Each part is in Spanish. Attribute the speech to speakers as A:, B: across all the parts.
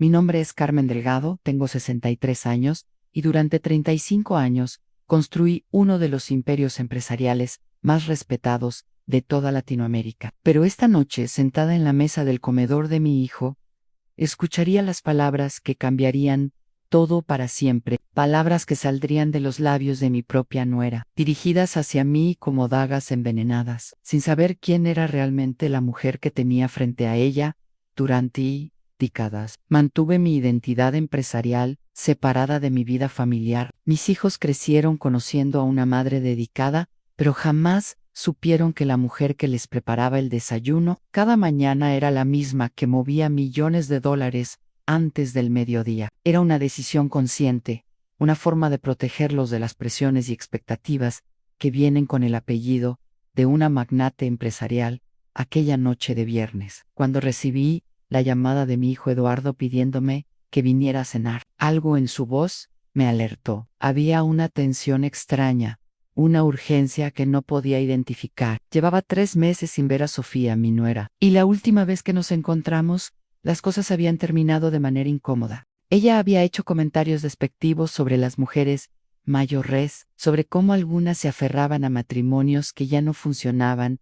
A: Mi nombre es Carmen Delgado, tengo 63 años y durante 35 años construí uno de los imperios empresariales más respetados de toda Latinoamérica. Pero esta noche, sentada en la mesa del comedor de mi hijo, escucharía las palabras que cambiarían todo para siempre, palabras que saldrían de los labios de mi propia nuera, dirigidas hacia mí como dagas envenenadas, sin saber quién era realmente la mujer que tenía frente a ella durante décadas. Mantuve mi identidad empresarial separada de mi vida familiar. Mis hijos crecieron conociendo a una madre dedicada, pero jamás supieron que la mujer que les preparaba el desayuno cada mañana era la misma que movía millones de dólares antes del mediodía. Era una decisión consciente, una forma de protegerlos de las presiones y expectativas que vienen con el apellido de una magnate empresarial. Aquella noche de viernes, cuando recibí la llamada de mi hijo Eduardo pidiéndome que viniera a cenar, algo en su voz me alertó. Había una tensión extraña, una urgencia que no podía identificar. Llevaba 3 meses sin ver a Sofía, mi nuera, y la última vez que nos encontramos, las cosas habían terminado de manera incómoda. Ella había hecho comentarios despectivos sobre las mujeres mayores, sobre cómo algunas se aferraban a matrimonios que ya no funcionaban,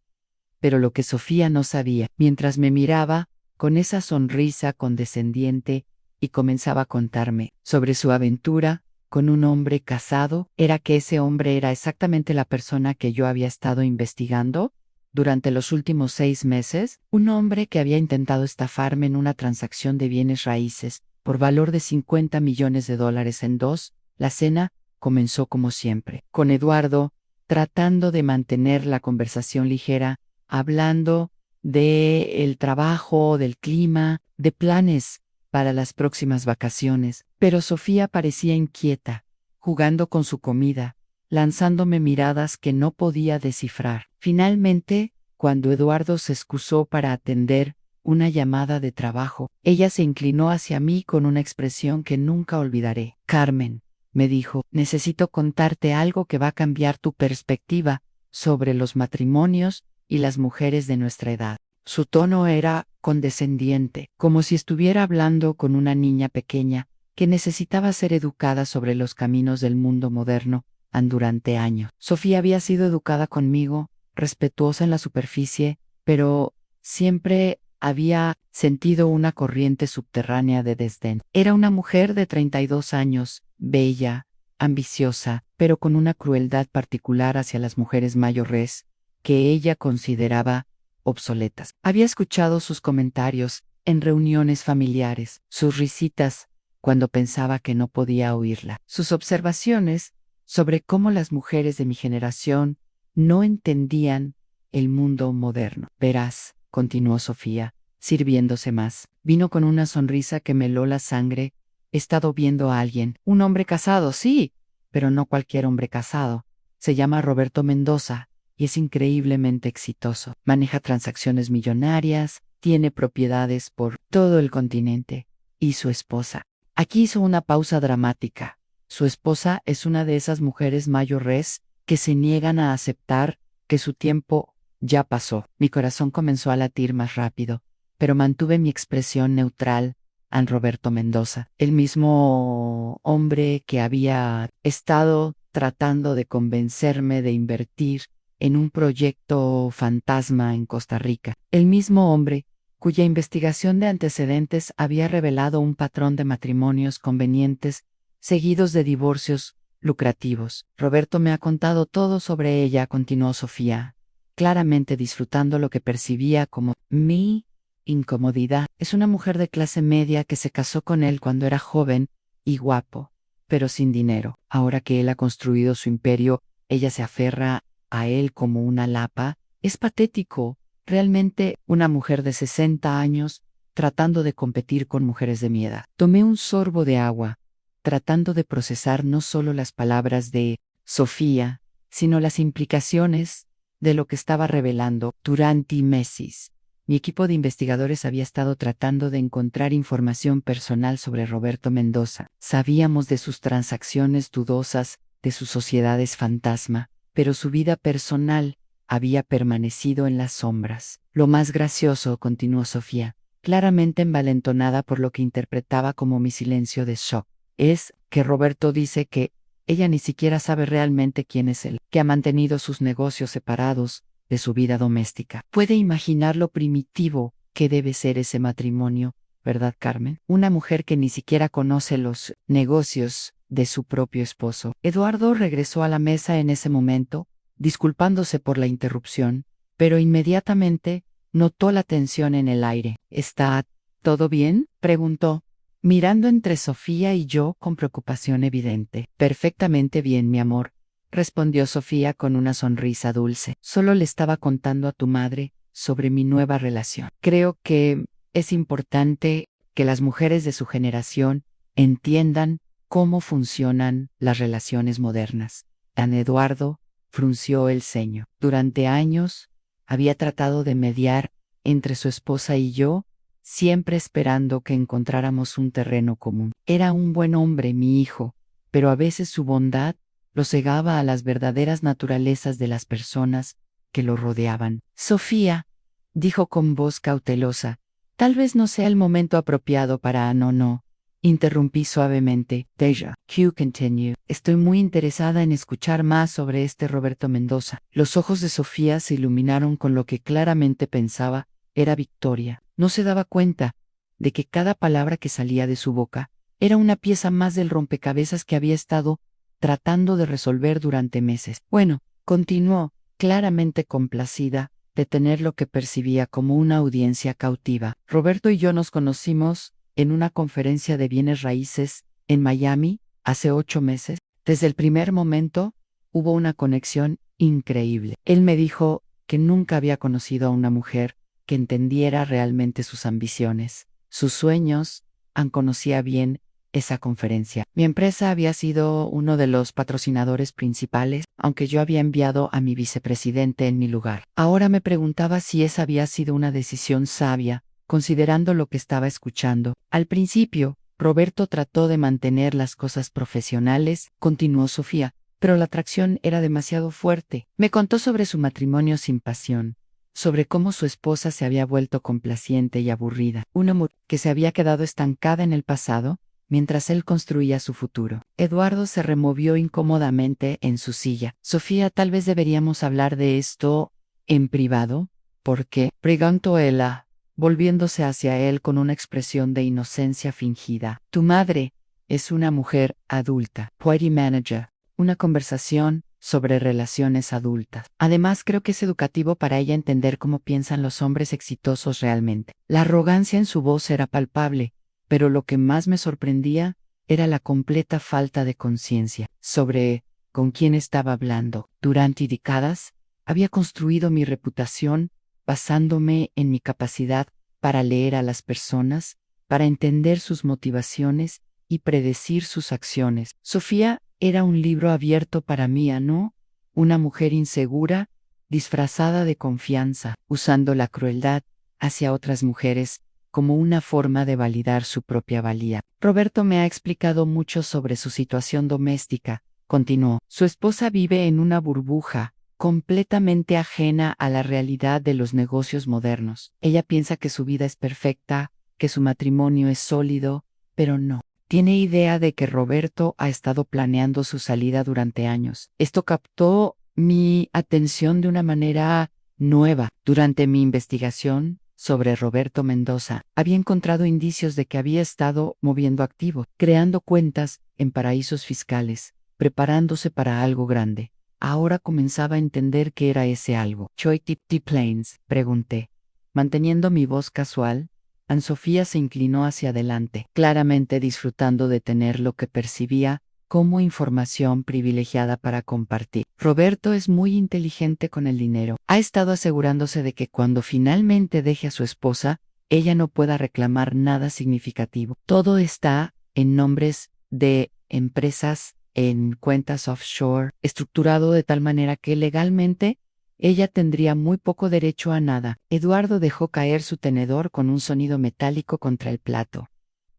A: pero lo que Sofía no sabía, mientras me miraba con esa sonrisa condescendiente y comenzaba a contarme sobre su aventura con un hombre casado, era que ese hombre era exactamente la persona que yo había estado investigando durante los últimos 6 meses, un hombre que había intentado estafarme en una transacción de bienes raíces por valor de 50 millones de dólares en dos. La cena comenzó como siempre, con Eduardo tratando de mantener la conversación ligera, hablando de el trabajo, del clima, de planes para las próximas vacaciones, pero Sofía parecía inquieta, jugando con su comida, lanzándome miradas que no podía descifrar. Finalmente, cuando Eduardo se excusó para atender una llamada de trabajo, ella se inclinó hacia mí con una expresión que nunca olvidaré. Carmen, me dijo, necesito contarte algo que va a cambiar tu perspectiva sobre los matrimonios y las mujeres de nuestra edad. Su tono era condescendiente, como si estuviera hablando con una niña pequeña que necesitaba ser educada sobre los caminos del mundo moderno. Durante años, Sofía había sido educada conmigo, respetuosa en la superficie, pero siempre había sentido una corriente subterránea de desdén. Era una mujer de 32 años, bella, ambiciosa, pero con una crueldad particular hacia las mujeres mayores, que ella consideraba obsoletas. Había escuchado sus comentarios en reuniones familiares, sus risitas cuando pensaba que no podía oírla, sus observaciones sobre cómo las mujeres de mi generación no entendían el mundo moderno. Verás, continuó Sofía, sirviéndose más. Vino con una sonrisa que me heló la sangre. He estado viendo a alguien, un hombre casado, sí, pero no cualquier hombre casado. Se llama Roberto Mendoza y es increíblemente exitoso. Maneja transacciones millonarias, tiene propiedades por todo el continente. Y su esposa. Aquí hizo una pausa dramática. Su esposa es una de esas mujeres mayores que se niegan a aceptar que su tiempo ya pasó. Mi corazón comenzó a latir más rápido, pero mantuve mi expresión neutral ante Roberto Mendoza, el mismo hombre que había estado tratando de convencerme de invertir en un proyecto fantasma en Costa Rica. El mismo hombre cuya investigación de antecedentes había revelado un patrón de matrimonios convenientes seguidos de divorcios lucrativos. Roberto me ha contado todo sobre ella, continuó Sofía, claramente disfrutando lo que percibía como mi incomodidad. Es una mujer de clase media que se casó con él cuando era joven y guapo, pero sin dinero. Ahora que él ha construido su imperio, ella se aferra a él como una lapa. Es patético, realmente una mujer de 60 años tratando de competir con mujeres de mi edad. Tomé un sorbo de agua, tratando de procesar no solo las palabras de Sofía, sino las implicaciones de lo que estaba revelando durante meses. Mi equipo de investigadores había estado tratando de encontrar información personal sobre Roberto Mendoza. Sabíamos de sus transacciones dudosas, de sus sociedades fantasma, pero su vida personal había permanecido en las sombras. Lo más gracioso, continuó Sofía, claramente envalentonada por lo que interpretaba como mi silencio de shock. Es que Roberto dice que ella ni siquiera sabe realmente quién es él, que ha mantenido sus negocios separados de su vida doméstica. Puede imaginar lo primitivo que debe ser ese matrimonio, ¿verdad, Carmen? Una mujer que ni siquiera conoce los negocios de su propio esposo. Eduardo regresó a la mesa en ese momento, disculpándose por la interrupción, pero inmediatamente notó la tensión en el aire. ¿Está todo bien?, preguntó, mirando entre Sofía y yo con preocupación evidente. Perfectamente bien, mi amor, respondió Sofía con una sonrisa dulce. Solo le estaba contando a tu madre sobre mi nueva relación. Creo que es importante que las mujeres de su generación entiendan cómo funcionan las relaciones modernas. Don Eduardo frunció el ceño. Durante años había tratado de mediar entre su esposa y yo, siempre esperando que encontráramos un terreno común. Era un buen hombre, mi hijo, pero a veces su bondad lo cegaba a las verdaderas naturalezas de las personas que lo rodeaban. Sofía, dijo con voz cautelosa, tal vez no sea el momento apropiado para... No. Interrumpí suavemente. Deja, Q continue. Estoy muy interesada en escuchar más sobre este Roberto Mendoza. Los ojos de Sofía se iluminaron con lo que claramente pensaba era victoria. No se daba cuenta de que cada palabra que salía de su boca era una pieza más del rompecabezas que había estado tratando de resolver durante meses. Bueno, continuó, claramente complacida de tener lo que percibía como una audiencia cautiva. Roberto y yo nos conocimos en una conferencia de bienes raíces en Miami hace 8 meses. Desde el primer momento hubo una conexión increíble. Él me dijo que nunca había conocido a una mujer que entendiera realmente sus ambiciones, sus sueños. Conocía bien esa conferencia. Mi empresa había sido uno de los patrocinadores principales, aunque yo había enviado a mi vicepresidente en mi lugar. Ahora me preguntaba si esa había sido una decisión sabia, considerando lo que estaba escuchando. Al principio, Roberto trató de mantener las cosas profesionales, continuó Sofía, pero la atracción era demasiado fuerte. Me contó sobre su matrimonio sin pasión, sobre cómo su esposa se había vuelto complaciente y aburrida, una mujer que se había quedado estancada en el pasado, mientras él construía su futuro. Eduardo se removió incómodamente en su silla. Sofía, tal vez deberíamos hablar de esto en privado. ¿Por qué?, preguntó ella, volviéndose hacia él con una expresión de inocencia fingida. Tu madre es una mujer adulta. Puede manager una conversación sobre relaciones adultas. Además, creo que es educativo para ella entender cómo piensan los hombres exitosos realmente. La arrogancia en su voz era palpable, pero lo que más me sorprendía era la completa falta de conciencia sobre con quién estaba hablando. Durante décadas había construido mi reputación basándome en mi capacidad para leer a las personas, para entender sus motivaciones y predecir sus acciones. Sofía era un libro abierto para mí, ¿no? Una mujer insegura, disfrazada de confianza, usando la crueldad hacia otras mujeres como una forma de validar su propia valía. Roberto me ha explicado mucho sobre su situación doméstica, continuó. Su esposa vive en una burbuja, completamente ajena a la realidad de los negocios modernos. Ella piensa que su vida es perfecta, que su matrimonio es sólido, pero no. Tiene idea de que Roberto ha estado planeando su salida durante años. Esto captó mi atención de una manera nueva. Durante mi investigación sobre Roberto Mendoza, había encontrado indicios de que había estado moviendo activos, creando cuentas en paraísos fiscales, preparándose para algo grande. Ahora comenzaba a entender qué era ese algo. ¿Choi Tip Plains?, pregunté, manteniendo mi voz casual. Anne-Sofía se inclinó hacia adelante, claramente disfrutando de tener lo que percibía como información privilegiada para compartir. Roberto es muy inteligente con el dinero. Ha estado asegurándose de que cuando finalmente deje a su esposa, ella no pueda reclamar nada significativo. Todo está en nombres de empresas, en cuentas offshore, estructurado de tal manera que legalmente ella tendría muy poco derecho a nada. Eduardo dejó caer su tenedor con un sonido metálico contra el plato.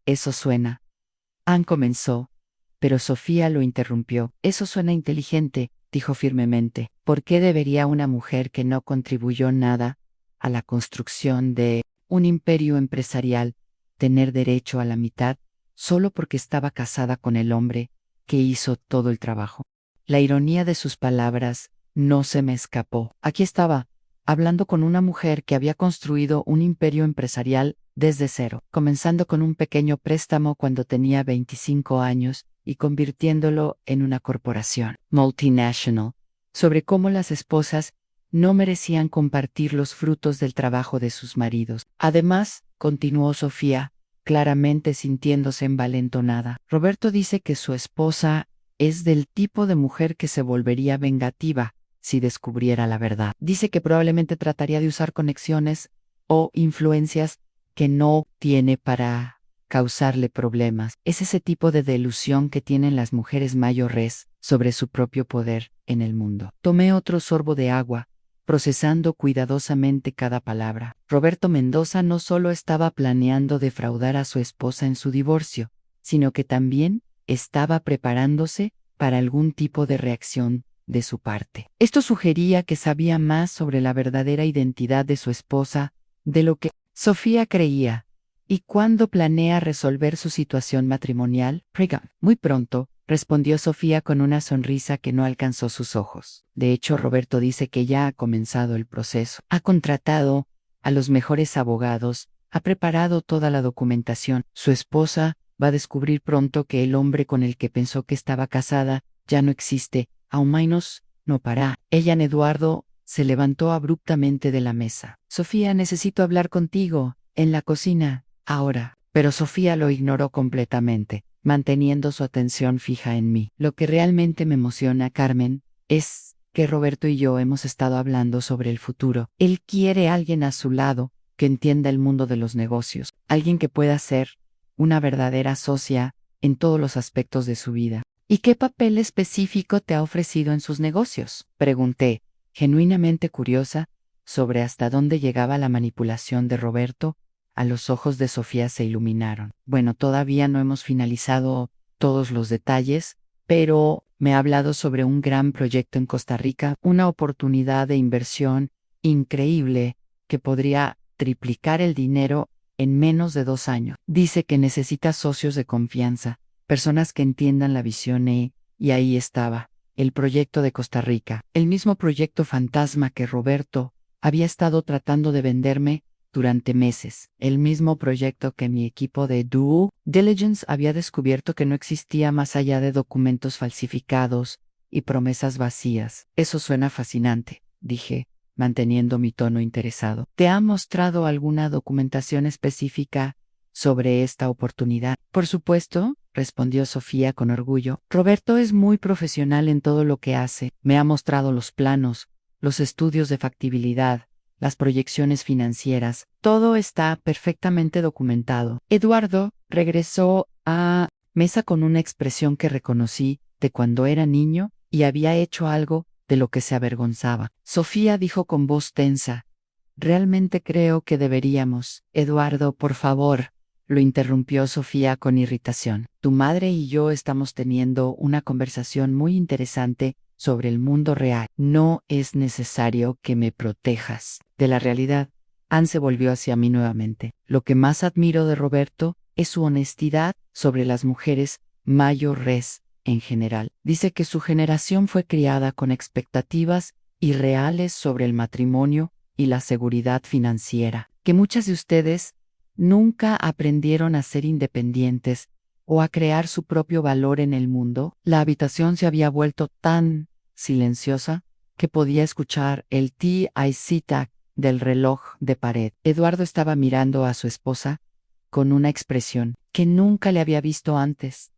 A: Eso suena. Anne comenzó, pero Sofía lo interrumpió. Eso suena inteligente, dijo firmemente. ¿Por qué debería una mujer que no contribuyó nada a la construcción de un imperio empresarial, tener derecho a la mitad, solo porque estaba casada con el hombre que hizo todo el trabajo. La ironía de sus palabras no se me escapó. Aquí estaba, hablando con una mujer que había construido un imperio empresarial desde cero, comenzando con un pequeño préstamo cuando tenía 25 años y convirtiéndolo en una corporación multinacional, sobre cómo las esposas no merecían compartir los frutos del trabajo de sus maridos. Además, continuó Sofía, claramente sintiéndose envalentonada. Roberto dice que su esposa es del tipo de mujer que se volvería vengativa si descubriera la verdad. Dice que probablemente trataría de usar conexiones o influencias que no tiene para causarle problemas. Es ese tipo de delusión que tienen las mujeres mayores sobre su propio poder en el mundo. Tomé otro sorbo de agua, procesando cuidadosamente cada palabra. Roberto Mendoza no solo estaba planeando defraudar a su esposa en su divorcio, sino que también estaba preparándose para algún tipo de reacción de su parte. Esto sugería que sabía más sobre la verdadera identidad de su esposa de lo que Sofía creía. ¿Y cuándo planea resolver su situación matrimonial? Muy pronto, respondió Sofía con una sonrisa que no alcanzó sus ojos. De hecho, Roberto dice que ya ha comenzado el proceso. Ha contratado a los mejores abogados, ha preparado toda la documentación. Su esposa va a descubrir pronto que el hombre con el que pensó que estaba casada ya no existe, aún menos no para. Ella, Eduardo, se levantó abruptamente de la mesa. Sofía, necesito hablar contigo, en la cocina, ahora. Pero Sofía lo ignoró completamente, manteniendo su atención fija en mí. Lo que realmente me emociona, Carmen, es que Roberto y yo hemos estado hablando sobre el futuro. Él quiere a alguien a su lado que entienda el mundo de los negocios, alguien que pueda ser una verdadera socia en todos los aspectos de su vida. ¿Y qué papel específico te ha ofrecido en sus negocios? Pregunté, genuinamente curiosa sobre hasta dónde llegaba la manipulación de Roberto. A los ojos de Sofía se iluminaron. Bueno, todavía no hemos finalizado todos los detalles, pero me ha hablado sobre un gran proyecto en Costa Rica, una oportunidad de inversión increíble que podría triplicar el dinero en menos de 2 años. Dice que necesita socios de confianza, personas que entiendan la visión y ahí estaba, el proyecto de Costa Rica, el mismo proyecto fantasma que Roberto había estado tratando de venderme durante meses, el mismo proyecto que mi equipo de due diligence había descubierto que no existía más allá de documentos falsificados y promesas vacías. Eso suena fascinante, dije, manteniendo mi tono interesado. ¿Te ha mostrado alguna documentación específica sobre esta oportunidad? Por supuesto, respondió Sofía con orgullo. Roberto es muy profesional en todo lo que hace. Me ha mostrado los planos, los estudios de factibilidad, las proyecciones financieras. Todo está perfectamente documentado. Eduardo regresó a mesa con una expresión que reconocí de cuando era niño y había hecho algo de lo que se avergonzaba. Sofía dijo con voz tensa, realmente creo que deberíamos. Eduardo, por favor, lo interrumpió Sofía con irritación. Tu madre y yo estamos teniendo una conversación muy interesante sobre el mundo real. No es necesario que me protejas de la realidad. Anne se volvió hacia mí nuevamente. Lo que más admiro de Roberto es su honestidad sobre las mujeres mayores en general. Dice que su generación fue criada con expectativas irreales sobre el matrimonio y la seguridad financiera, que muchas de ustedes nunca aprendieron a ser independientes o a crear su propio valor en el mundo. La habitación se había vuelto tan silenciosa que podía escuchar el tic-tac del reloj de pared. Eduardo estaba mirando a su esposa con una expresión que nunca le había visto antes,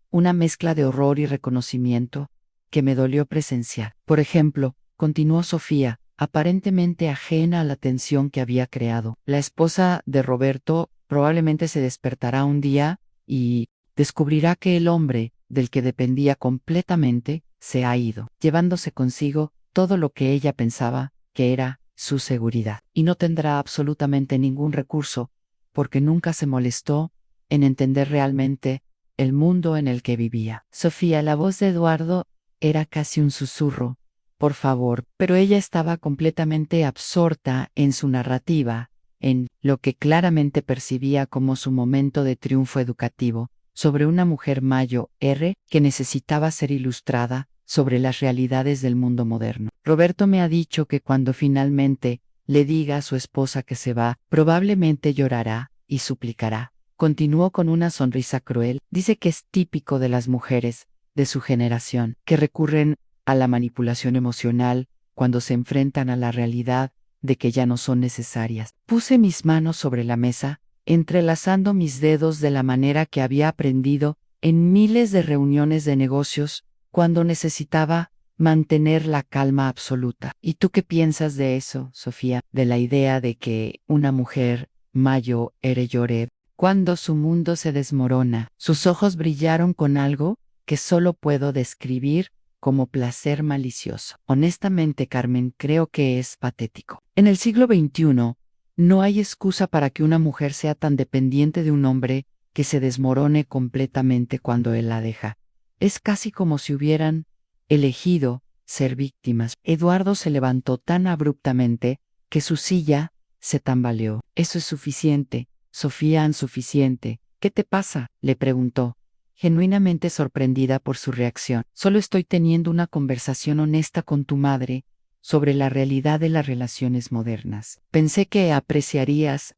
A: una mezcla de horror y reconocimiento que me dolió presenciar. Por ejemplo, continuó Sofía, aparentemente ajena a la tensión que había creado. La esposa de Roberto probablemente se despertará un día y descubrirá que el hombre del que dependía completamente se ha ido, llevándose consigo todo lo que ella pensaba que era su seguridad. Y no tendrá absolutamente ningún recurso, porque nunca se molestó en entender realmente el mundo en el que vivía. Sofía, la voz de Eduardo era casi un susurro. Por favor, pero ella estaba completamente absorta en su narrativa, en lo que claramente percibía como su momento de triunfo educativo, sobre una mujer mayor que necesitaba ser ilustrada sobre las realidades del mundo moderno. Roberto me ha dicho que cuando finalmente le diga a su esposa que se va, probablemente llorará y suplicará. Continuó con una sonrisa cruel. Dice que es típico de las mujeres de su generación, que recurren a la manipulación emocional cuando se enfrentan a la realidad de que ya no son necesarias. Puse mis manos sobre la mesa, entrelazando mis dedos de la manera que había aprendido en miles de reuniones de negocios cuando necesitaba mantener la calma absoluta. ¿Y tú qué piensas de eso, Sofía? De la idea de que una mujer mayor llore cuando su mundo se desmorona. Sus ojos brillaron con algo que solo puedo describir como placer malicioso. Honestamente, Carmen, creo que es patético. En el siglo XXI, no hay excusa para que una mujer sea tan dependiente de un hombre que se desmorone completamente cuando él la deja. Es casi como si hubieran elegido ser víctimas. Eduardo se levantó tan abruptamente que su silla se tambaleó. Eso es suficiente, Sofía, insuficiente. ¿Qué te pasa?, le preguntó, genuinamente sorprendida por su reacción. Solo estoy teniendo una conversación honesta con tu madre sobre la realidad de las relaciones modernas. Pensé que apreciarías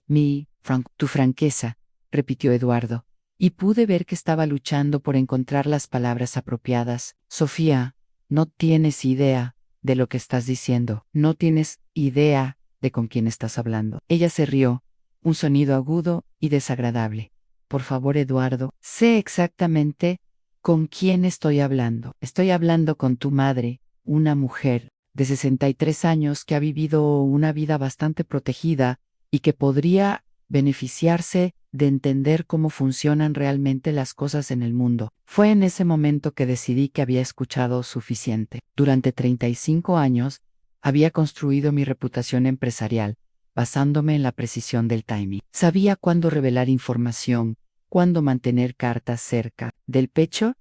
A: tu franqueza, repitió Eduardo, y pude ver que estaba luchando por encontrar las palabras apropiadas. Sofía, no tienes idea de lo que estás diciendo. No tienes idea de con quién estás hablando. Ella se rió, un sonido agudo y desagradable. Por favor, Eduardo, sé exactamente con quién estoy hablando. Estoy hablando con tu madre, una mujer de 63 años que ha vivido una vida bastante protegida y que podría beneficiarse de entender cómo funcionan realmente las cosas en el mundo. Fue en ese momento que decidí que había escuchado suficiente. Durante 35 años, había construido mi reputación empresarial, basándome en la precisión del timing. Sabía cuándo revelar información, cuándo mantener cartas cerca del pecho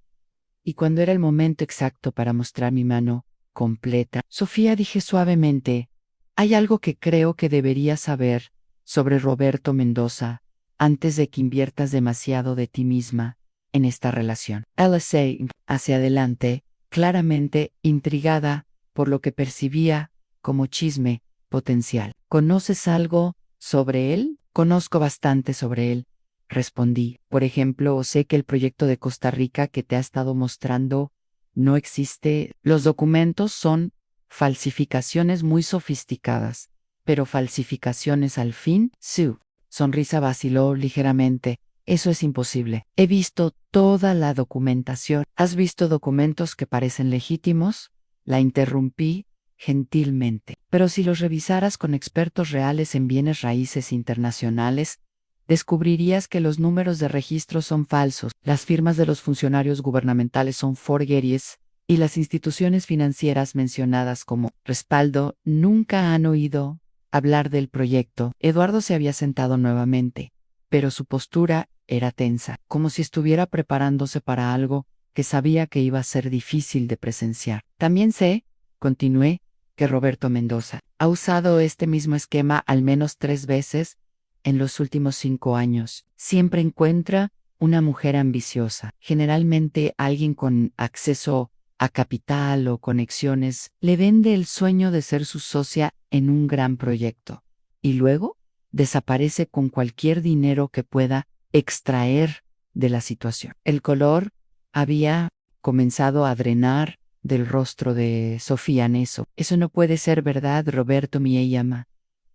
A: y cuándo era el momento exacto para mostrar mi mano completa. Sofía, dije suavemente, hay algo que creo que deberías saber sobre Roberto Mendoza antes de que inviertas demasiado de ti misma en esta relación. LSA hacia adelante, claramente intrigada por lo que percibía como chisme potencial. ¿Conoces algo sobre él? Conozco bastante sobre él, respondí. Por ejemplo, sé que el proyecto de Costa Rica que te ha estado mostrando no existe. Los documentos son falsificaciones muy sofisticadas, pero falsificaciones al fin. Su sonrisa vaciló ligeramente. Eso es imposible. He visto toda la documentación. ¿Has visto documentos que parecen legítimos? La interrumpí gentilmente. Pero si los revisaras con expertos reales en bienes raíces internacionales, descubrirías que los números de registro son falsos, las firmas de los funcionarios gubernamentales son forgeries, y las instituciones financieras mencionadas como respaldo nunca han oído hablar del proyecto. Eduardo se había sentado nuevamente, pero su postura era tensa, como si estuviera preparándose para algo que sabía que iba a ser difícil de presenciar. También sé, continué, que Roberto Mendoza ha usado este mismo esquema al menos 3 veces en los últimos 5 años. Siempre encuentra una mujer ambiciosa, generalmente alguien con acceso a capital o conexiones, le vende el sueño de ser su socia en un gran proyecto. Y luego desaparece con cualquier dinero que pueda extraer de la situación. El color había comenzado a drenar del rostro de Sofía Neso. Eso no puede ser verdad, Roberto me llama.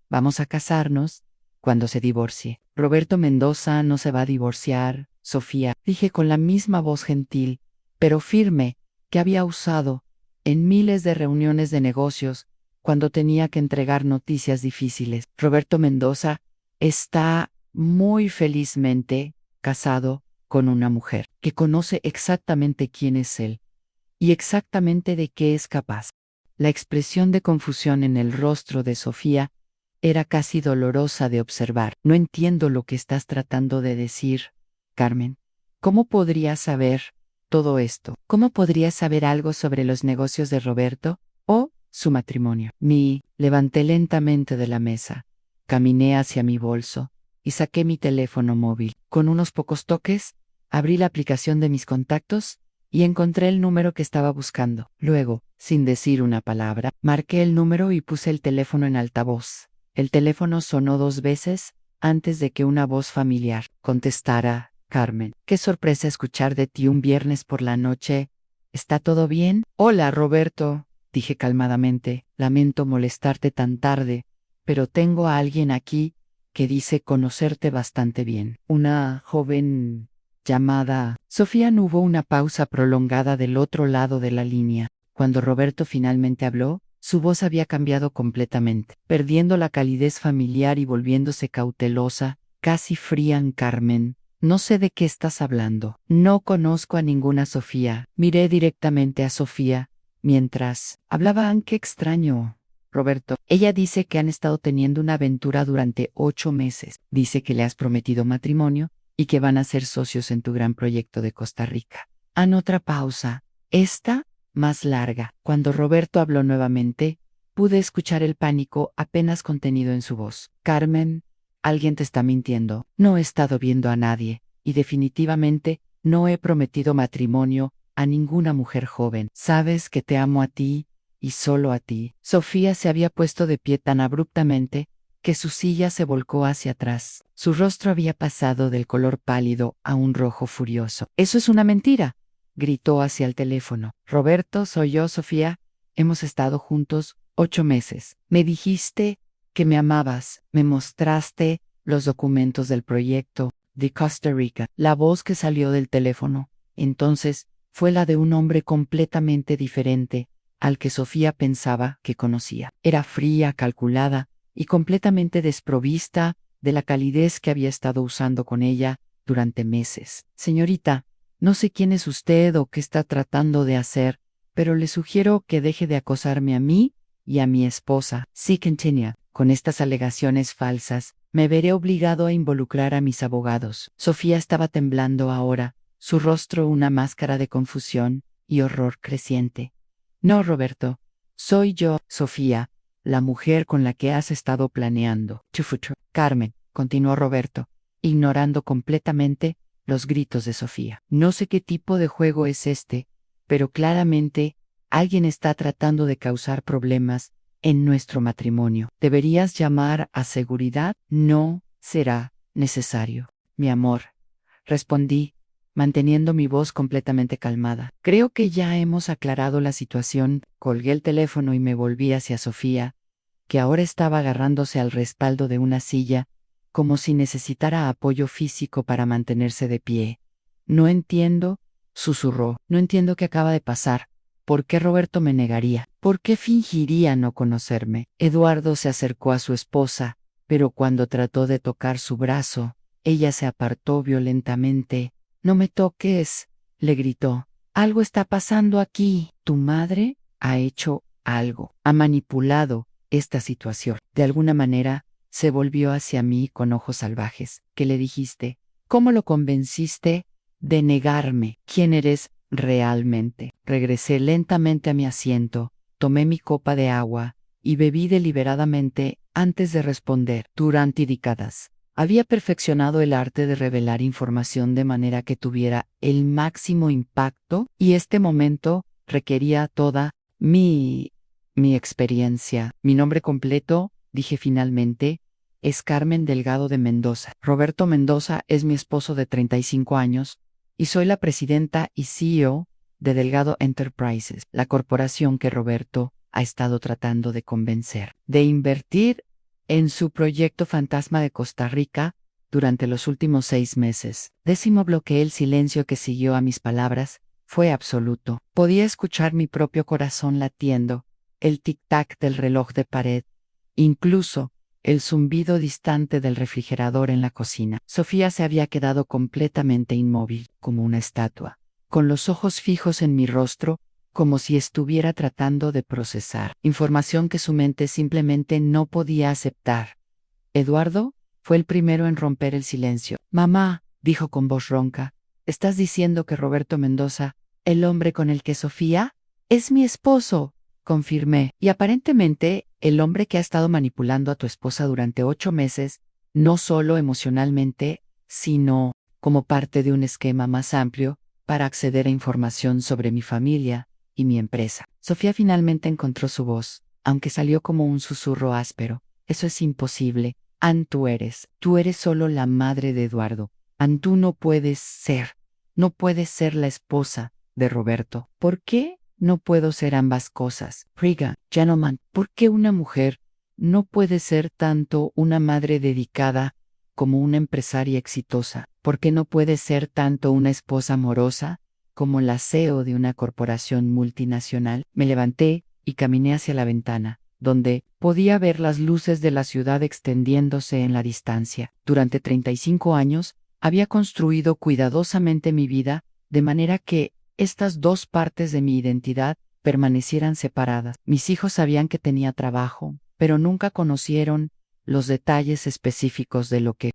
A: Vamos a casarnos cuando se divorcie. Roberto Mendoza no se va a divorciar, Sofía, dije con la misma voz gentil, pero firme, que había usado en miles de reuniones de negocios cuando tenía que entregar noticias difíciles. Roberto Mendoza está muy felizmente casado con una mujer que conoce exactamente quién es él y exactamente de qué es capaz. La expresión de confusión en el rostro de Sofía era casi dolorosa de observar. No entiendo lo que estás tratando de decir, Carmen. ¿Cómo podrías saber todo esto? ¿Cómo podrías saber algo sobre los negocios de Roberto o su matrimonio? Levanté lentamente de la mesa. Caminé hacia mi bolso y saqué mi teléfono móvil. Con unos pocos toques, abrí la aplicación de mis contactos y encontré el número que estaba buscando. Luego, sin decir una palabra, marqué el número y puse el teléfono en altavoz. El teléfono sonó 2 veces antes de que una voz familiar contestara. Carmen, qué sorpresa escuchar de ti un viernes por la noche. ¿Está todo bien? Hola, Roberto, dije calmadamente. Lamento molestarte tan tarde, pero tengo a alguien aquí que dice conocerte bastante bien. Una joven llamada Sofía. No hubo una pausa prolongada del otro lado de la línea. Cuando Roberto finalmente habló, su voz había cambiado completamente, perdiendo la calidez familiar y volviéndose cautelosa, casi fría. Carmen, no sé de qué estás hablando. No conozco a ninguna Sofía. Miré directamente a Sofía mientras hablaban. Qué extraño, Roberto. Ella dice que han estado teniendo una aventura durante 8 meses. Dice que le has prometido matrimonio y que van a ser socios en tu gran proyecto de Costa Rica. Otra pausa. Esta más larga. Cuando Roberto habló nuevamente, pude escuchar el pánico apenas contenido en su voz. Carmen, alguien te está mintiendo. No he estado viendo a nadie, y definitivamente no he prometido matrimonio a ninguna mujer joven. Sabes que te amo a ti, y solo a ti. Sofía se había puesto de pie tan abruptamente que su silla se volcó hacia atrás. Su rostro había pasado del color pálido a un rojo furioso. Eso es una mentira, gritó hacia el teléfono. Roberto, soy yo, Sofía. Hemos estado juntos 8 meses. Me dijiste que me amabas. Me mostraste los documentos del proyecto de Costa Rica. La voz que salió del teléfono, entonces, fue la de un hombre completamente diferente al que Sofía pensaba que conocía. Era fría, calculada y completamente desprovista de la calidez que había estado usando con ella durante meses. Señorita, no sé quién es usted o qué está tratando de hacer, pero le sugiero que deje de acosarme a mí y a mi esposa. Sí, continúa. Con estas alegaciones falsas, me veré obligado a involucrar a mis abogados. Sofía estaba temblando ahora, su rostro una máscara de confusión y horror creciente. No, Roberto. Soy yo, Sofía, la mujer con la que has estado planeando tu futuro. Carmen, continuó Roberto, ignorando completamente los gritos de Sofía. No sé qué tipo de juego es este, pero claramente alguien está tratando de causar problemas en nuestro matrimonio. ¿Deberías llamar a seguridad? No será necesario, mi amor, respondí, manteniendo mi voz completamente calmada. Creo que ya hemos aclarado la situación. Colgué el teléfono y me volví hacia Sofía, que ahora estaba agarrándose al respaldo de una silla, como si necesitara apoyo físico para mantenerse de pie. No entiendo, susurró. No entiendo qué acaba de pasar. ¿Por qué Roberto me negaría? ¿Por qué fingiría no conocerme? Eduardo se acercó a su esposa, pero cuando trató de tocar su brazo, ella se apartó violentamente. No me toques, le gritó. Algo está pasando aquí. Tu madre ha hecho algo. Ha manipulado esta situación. De alguna manera, se volvió hacia mí con ojos salvajes. ¿Qué le dijiste? ¿Cómo lo convenciste de negarme? ¿Quién eres realmente? Regresé lentamente a mi asiento, tomé mi copa de agua y bebí deliberadamente antes de responder. Durante décadas había perfeccionado el arte de revelar información de manera que tuviera el máximo impacto, y este momento requería toda mi experiencia. Mi nombre completo, dije finalmente, es Carmen Delgado de Mendoza. Roberto Mendoza es mi esposo de 35 años y soy la presidenta y CEO de Delgado Enterprises, la corporación que Roberto ha estado tratando de convencer de invertir en su proyecto fantasma de Costa Rica durante los últimos 6 meses. Bloqueé el silencio que siguió a mis palabras. Fue absoluto. Podía escuchar mi propio corazón latiendo, el tic-tac del reloj de pared, incluso el zumbido distante del refrigerador en la cocina. Sofía se había quedado completamente inmóvil, como una estatua, con los ojos fijos en mi rostro, como si estuviera tratando de procesar información que su mente simplemente no podía aceptar. Eduardo fue el primero en romper el silencio. Mamá, dijo con voz ronca, ¿estás diciendo que Roberto Mendoza, el hombre con el que Sofía, es mi esposo? confirmé. Y aparentemente, el hombre que ha estado manipulando a tu esposa durante 8 meses, no solo emocionalmente, sino como parte de un esquema más amplio para acceder a información sobre mi familia y mi empresa. Sofía finalmente encontró su voz, aunque salió como un susurro áspero. Eso es imposible. Ann, tú eres solo la madre de Eduardo. Ann, tú no puedes ser la esposa de Roberto. ¿Por qué no puedo ser ambas cosas? Priga, gentleman, ¿por qué una mujer no puede ser tanto una madre dedicada como una empresaria exitosa? ¿Por qué no puede ser tanto una esposa amorosa como la CEO de una corporación multinacional? Me levanté y caminé hacia la ventana, donde podía ver las luces de la ciudad extendiéndose en la distancia. Durante 35 años, había construido cuidadosamente mi vida, de manera que estas dos partes de mi identidad permanecieran separadas. Mis hijos sabían que tenía trabajo, pero nunca conocieron los detalles específicos de lo que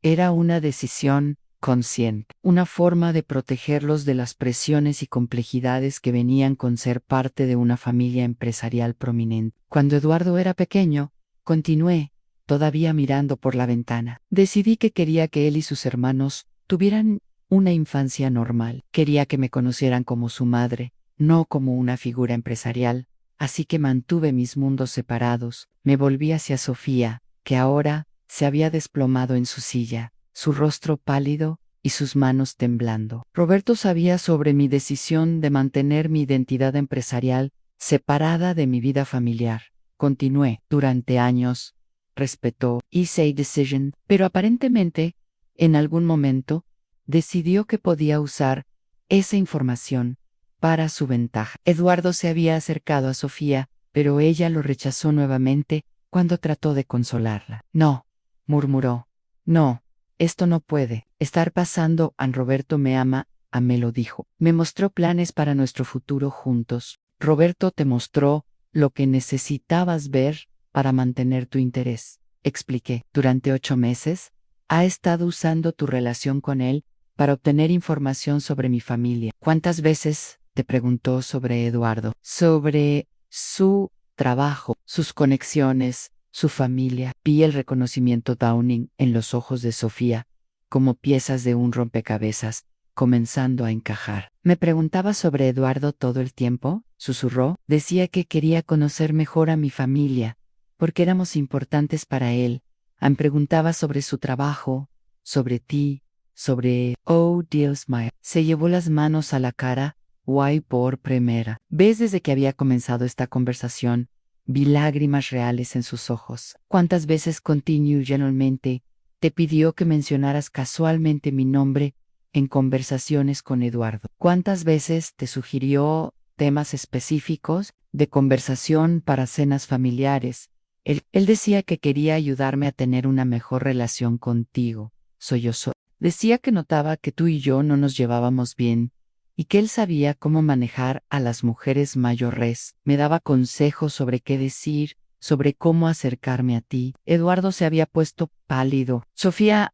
A: era una decisión consciente, una forma de protegerlos de las presiones y complejidades que venían con ser parte de una familia empresarial prominente. Cuando Eduardo era pequeño, continué, todavía mirando por la ventana. Decidí que quería que él y sus hermanos tuvieran una infancia normal. Quería que me conocieran como su madre, no como una figura empresarial, así que mantuve mis mundos separados. Me volví hacia Sofía, que ahora se había desplomado en su silla, su rostro pálido y sus manos temblando. Roberto sabía sobre mi decisión de mantener mi identidad empresarial separada de mi vida familiar. Continué, durante años, respetó, hice decision, pero aparentemente, en algún momento, decidió que podía usar esa información para su ventaja. Eduardo se había acercado a Sofía, pero ella lo rechazó nuevamente cuando trató de consolarla. No, murmuró. No, esto no puede estar pasando. An Roberto me ama, me lo dijo. Me mostró planes para nuestro futuro juntos. Roberto te mostró lo que necesitabas ver para mantener tu interés. Expliqué. Durante 8 meses, ha estado usando tu relación con él para obtener información sobre mi familia. ¿Cuántas veces te preguntó sobre Eduardo? Sobre su trabajo, sus conexiones, su familia. Vi el reconocimiento Downing en los ojos de Sofía, como piezas de un rompecabezas, comenzando a encajar. ¿Me preguntaba sobre Eduardo todo el tiempo? Susurró. Decía que quería conocer mejor a mi familia, porque éramos importantes para él. Me preguntaba sobre su trabajo, sobre ti, sobre... Oh, Dios mío. Se llevó las manos a la cara. Guay por primera vez desde que había comenzado esta conversación, vi lágrimas reales en sus ojos. ¿Cuántas veces generalmente te pidió que mencionaras casualmente mi nombre en conversaciones con Eduardo? ¿Cuántas veces te sugirió temas específicos de conversación para cenas familiares? Él decía que quería ayudarme a tener una mejor relación contigo. Decía que notaba que tú y yo no nos llevábamos bien, y que él sabía cómo manejar a las mujeres mayores. Me daba consejos sobre qué decir, sobre cómo acercarme a ti. Eduardo se había puesto pálido. Sofía,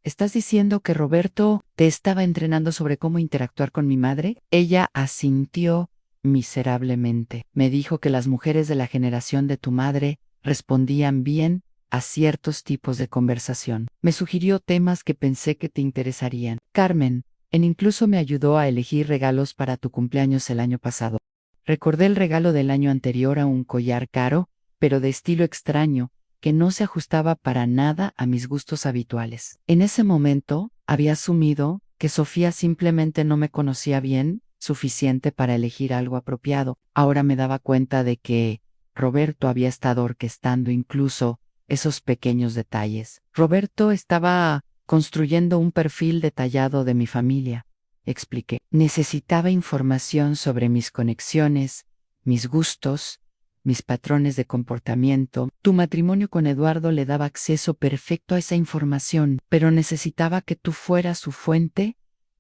A: ¿estás diciendo que Roberto te estaba entrenando sobre cómo interactuar con mi madre? Ella asintió miserablemente. Me dijo que las mujeres de la generación de tu madre respondían bien a ciertos tipos de conversación. Me sugirió temas que pensé que te interesarían. Carmen, incluso me ayudó a elegir regalos para tu cumpleaños el año pasado. Recordé el regalo del año anterior, a un collar caro, pero de estilo extraño, que no se ajustaba para nada a mis gustos habituales. En ese momento, había asumido que Sofía simplemente no me conocía bien, suficiente para elegir algo apropiado. Ahora me daba cuenta de que Roberto había estado orquestando incluso esos pequeños detalles. Roberto estaba construyendo un perfil detallado de mi familia. Expliqué. Necesitaba información sobre mis conexiones, mis gustos, mis patrones de comportamiento. Tu matrimonio con Eduardo le daba acceso perfecto a esa información, pero necesitaba que tú fueras su fuente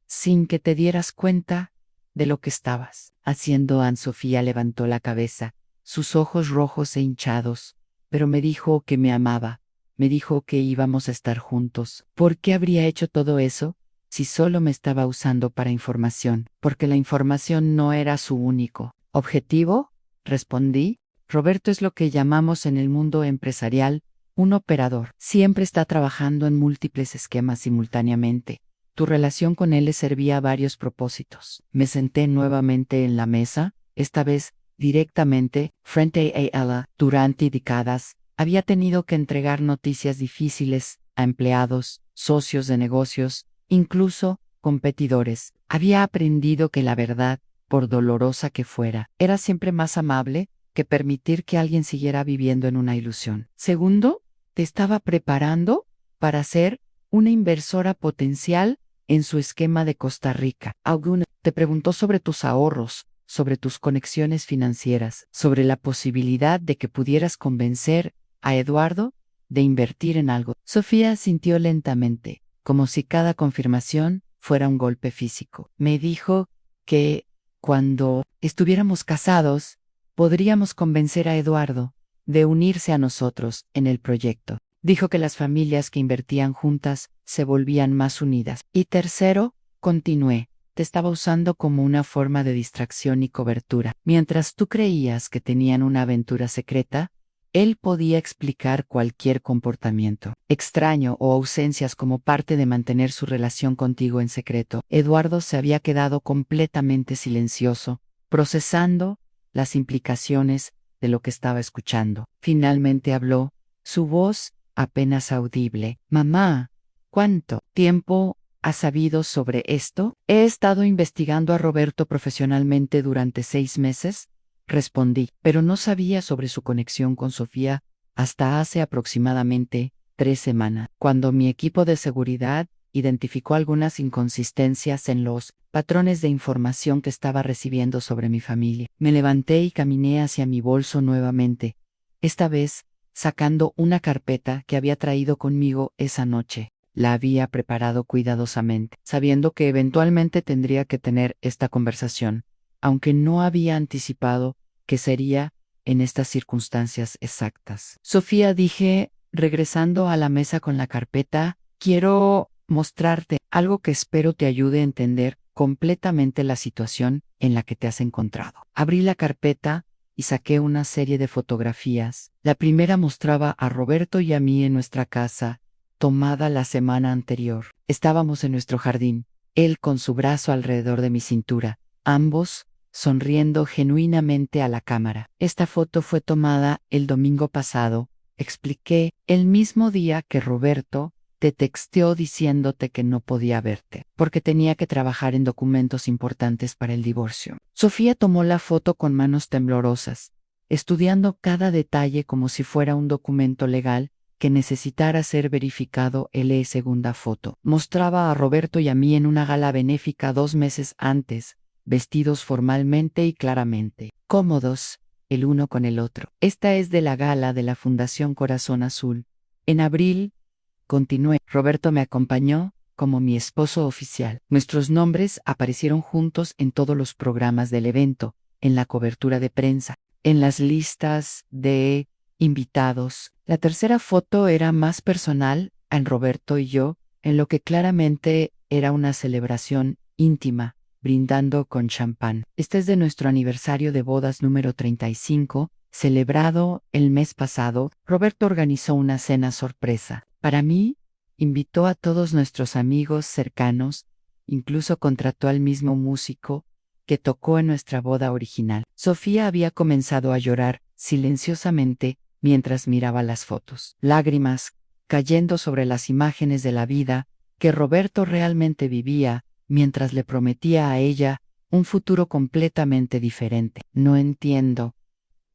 A: sin que te dieras cuenta de lo que estabas haciendo. Ann Sofía levantó la cabeza, sus ojos rojos e hinchados, pero me dijo que me amaba. Me dijo que íbamos a estar juntos. ¿Por qué habría hecho todo eso si solo me estaba usando para información? Porque la información no era su único objetivo. respondí. Roberto es lo que llamamos en el mundo empresarial un operador. Siempre está trabajando en múltiples esquemas simultáneamente. Tu relación con él le servía a varios propósitos. Me senté nuevamente en la mesa, esta vez directamente frente a ella. Durante décadas, había tenido que entregar noticias difíciles a empleados, socios de negocios, incluso competidores. Había aprendido que la verdad, por dolorosa que fuera, era siempre más amable que permitir que alguien siguiera viviendo en una ilusión. Segundo, te estaba preparando para ser una inversora potencial en su esquema de Costa Rica. Alguna te preguntó sobre tus ahorros, sobre tus conexiones financieras, sobre la posibilidad de que pudieras convencer a Eduardo de invertir en algo. Sofía asintió lentamente, como si cada confirmación fuera un golpe físico. Me dijo que cuando estuviéramos casados, podríamos convencer a Eduardo de unirse a nosotros en el proyecto. Dijo que las familias que invertían juntas se volvían más unidas. Y tercero, continué, te estaba usando como una forma de distracción y cobertura. Mientras tú creías que tenían una aventura secreta, él podía explicar cualquier comportamiento extraño o ausencias como parte de mantener su relación contigo en secreto. Eduardo se había quedado completamente silencioso, procesando las implicaciones de lo que estaba escuchando. Finalmente habló, su voz apenas audible. Mamá, ¿cuánto tiempo has sabido sobre esto? He estado investigando a Roberto profesionalmente durante 6 meses, respondí, pero no sabía sobre su conexión con Sofía hasta hace aproximadamente 3 semanas, cuando mi equipo de seguridad identificó algunas inconsistencias en los patrones de información que estaba recibiendo sobre mi familia. Me levanté y caminé hacia mi bolso nuevamente, esta vez sacando una carpeta que había traído conmigo esa noche. La había preparado cuidadosamente, sabiendo que eventualmente tendría que tener esta conversación, aunque no había anticipado que sería en estas circunstancias exactas. Sofía, dije, regresando a la mesa con la carpeta, quiero mostrarte algo que espero te ayude a entender completamente la situación en la que te has encontrado. Abrí la carpeta y saqué una serie de fotografías. La primera mostraba a Roberto y a mí en nuestra casa, tomada la semana anterior. Estábamos en nuestro jardín, él con su brazo alrededor de mi cintura, ambos sonriendo genuinamente a la cámara. Esta foto fue tomada el domingo pasado, expliqué, el mismo día que Roberto te texteó diciéndote que no podía verte, porque tenía que trabajar en documentos importantes para el divorcio. Sofía tomó la foto con manos temblorosas, estudiando cada detalle como si fuera un documento legal que necesitara ser verificado. La segunda foto mostraba a Roberto y a mí en una gala benéfica 2 meses antes, vestidos formalmente y claramente, cómodos, el uno con el otro. Esta es de la gala de la Fundación Corazón Azul. En abril, continué, Roberto me acompañó como mi esposo oficial. Nuestros nombres aparecieron juntos en todos los programas del evento, en la cobertura de prensa, en las listas de invitados. La tercera foto era más personal, en Roberto y yo, en lo que claramente era una celebración íntima, brindando con champán. Este es de nuestro aniversario de bodas número 35, celebrado el mes pasado. Roberto organizó una cena sorpresa. Para mí, invitó a todos nuestros amigos cercanos, incluso contrató al mismo músico que tocó en nuestra boda original. Sofía había comenzado a llorar silenciosamente mientras miraba las fotos. Lágrimas cayendo sobre las imágenes de la vida que Roberto realmente vivía mientras le prometía a ella un futuro completamente diferente. No entiendo,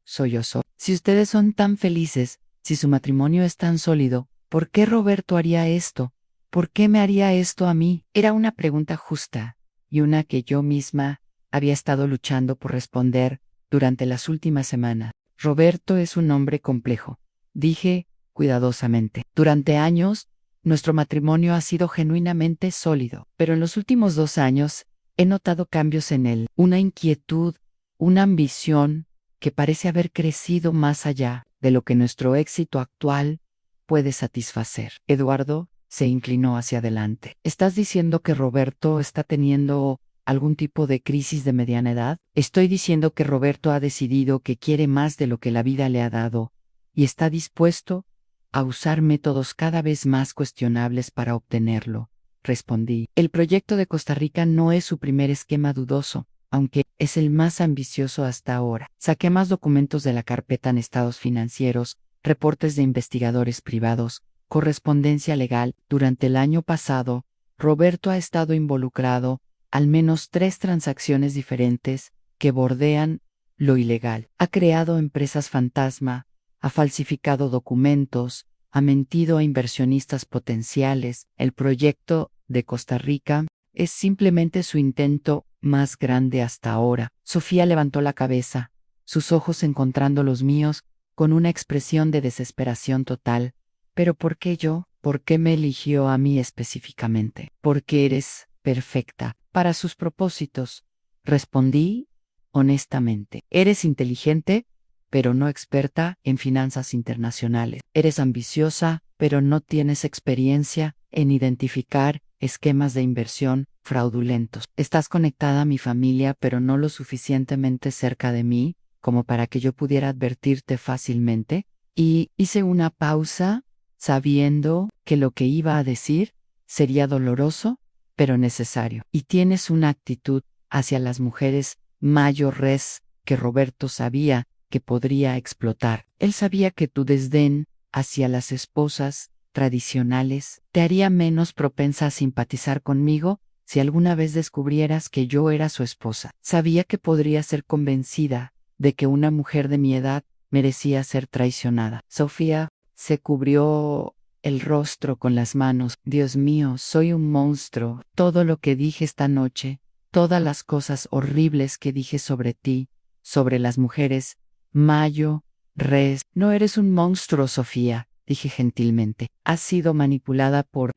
A: sollozó. Si ustedes son tan felices, si su matrimonio es tan sólido, ¿por qué Roberto haría esto? ¿Por qué me haría esto a mí? Era una pregunta justa, y una que yo misma había estado luchando por responder durante las últimas semanas. Roberto es un hombre complejo, dije cuidadosamente. Durante años, nuestro matrimonio ha sido genuinamente sólido, pero en los últimos 2 años he notado cambios en él, una inquietud, una ambición que parece haber crecido más allá de lo que nuestro éxito actual puede satisfacer. Eduardo se inclinó hacia adelante. ¿Estás diciendo que Roberto está teniendo ¿Algún tipo de crisis de mediana edad? Estoy diciendo que Roberto ha decidido que quiere más de lo que la vida le ha dado y está dispuesto a usar métodos cada vez más cuestionables para obtenerlo, respondí. El proyecto de Costa Rica no es su primer esquema dudoso, aunque es el más ambicioso hasta ahora. Saqué más documentos de la carpeta en estados financieros, reportes de investigadores privados, correspondencia legal. Durante el año pasado, Roberto ha estado involucrado al menos 3 transacciones diferentes que bordean lo ilegal. Ha creado empresas fantasma, ha falsificado documentos, ha mentido a inversionistas potenciales. El proyecto de Costa Rica es simplemente su intento más grande hasta ahora. Sofía levantó la cabeza, sus ojos encontrando los míos, con una expresión de desesperación total. ¿Pero por qué yo? ¿Por qué me eligió a mí específicamente? Porque eres perfecta para sus propósitos. Respondí honestamente. Eres inteligente, pero no experta en finanzas internacionales. Eres ambiciosa, pero no tienes experiencia en identificar esquemas de inversión fraudulentos. Estás conectada a mi familia, pero no lo suficientemente cerca de mí como para que yo pudiera advertirte fácilmente. Y hice una pausa, sabiendo que lo que iba a decir sería doloroso, pero necesario. Y tienes una actitud hacia las mujeres mayor res que Roberto sabía que podría explotar. Él sabía que tu desdén hacia las esposas tradicionales te haría menos propensa a simpatizar conmigo si alguna vez descubrieras que yo era su esposa. Sabía que podría ser convencida de que una mujer de mi edad merecía ser traicionada. Sofía se cubrió el rostro con las manos. Dios mío, soy un monstruo. Todo lo que dije esta noche, todas las cosas horribles que dije sobre ti, sobre las mujeres, Mayo, res. No eres un monstruo, Sofía, dije gentilmente. Has sido manipulada por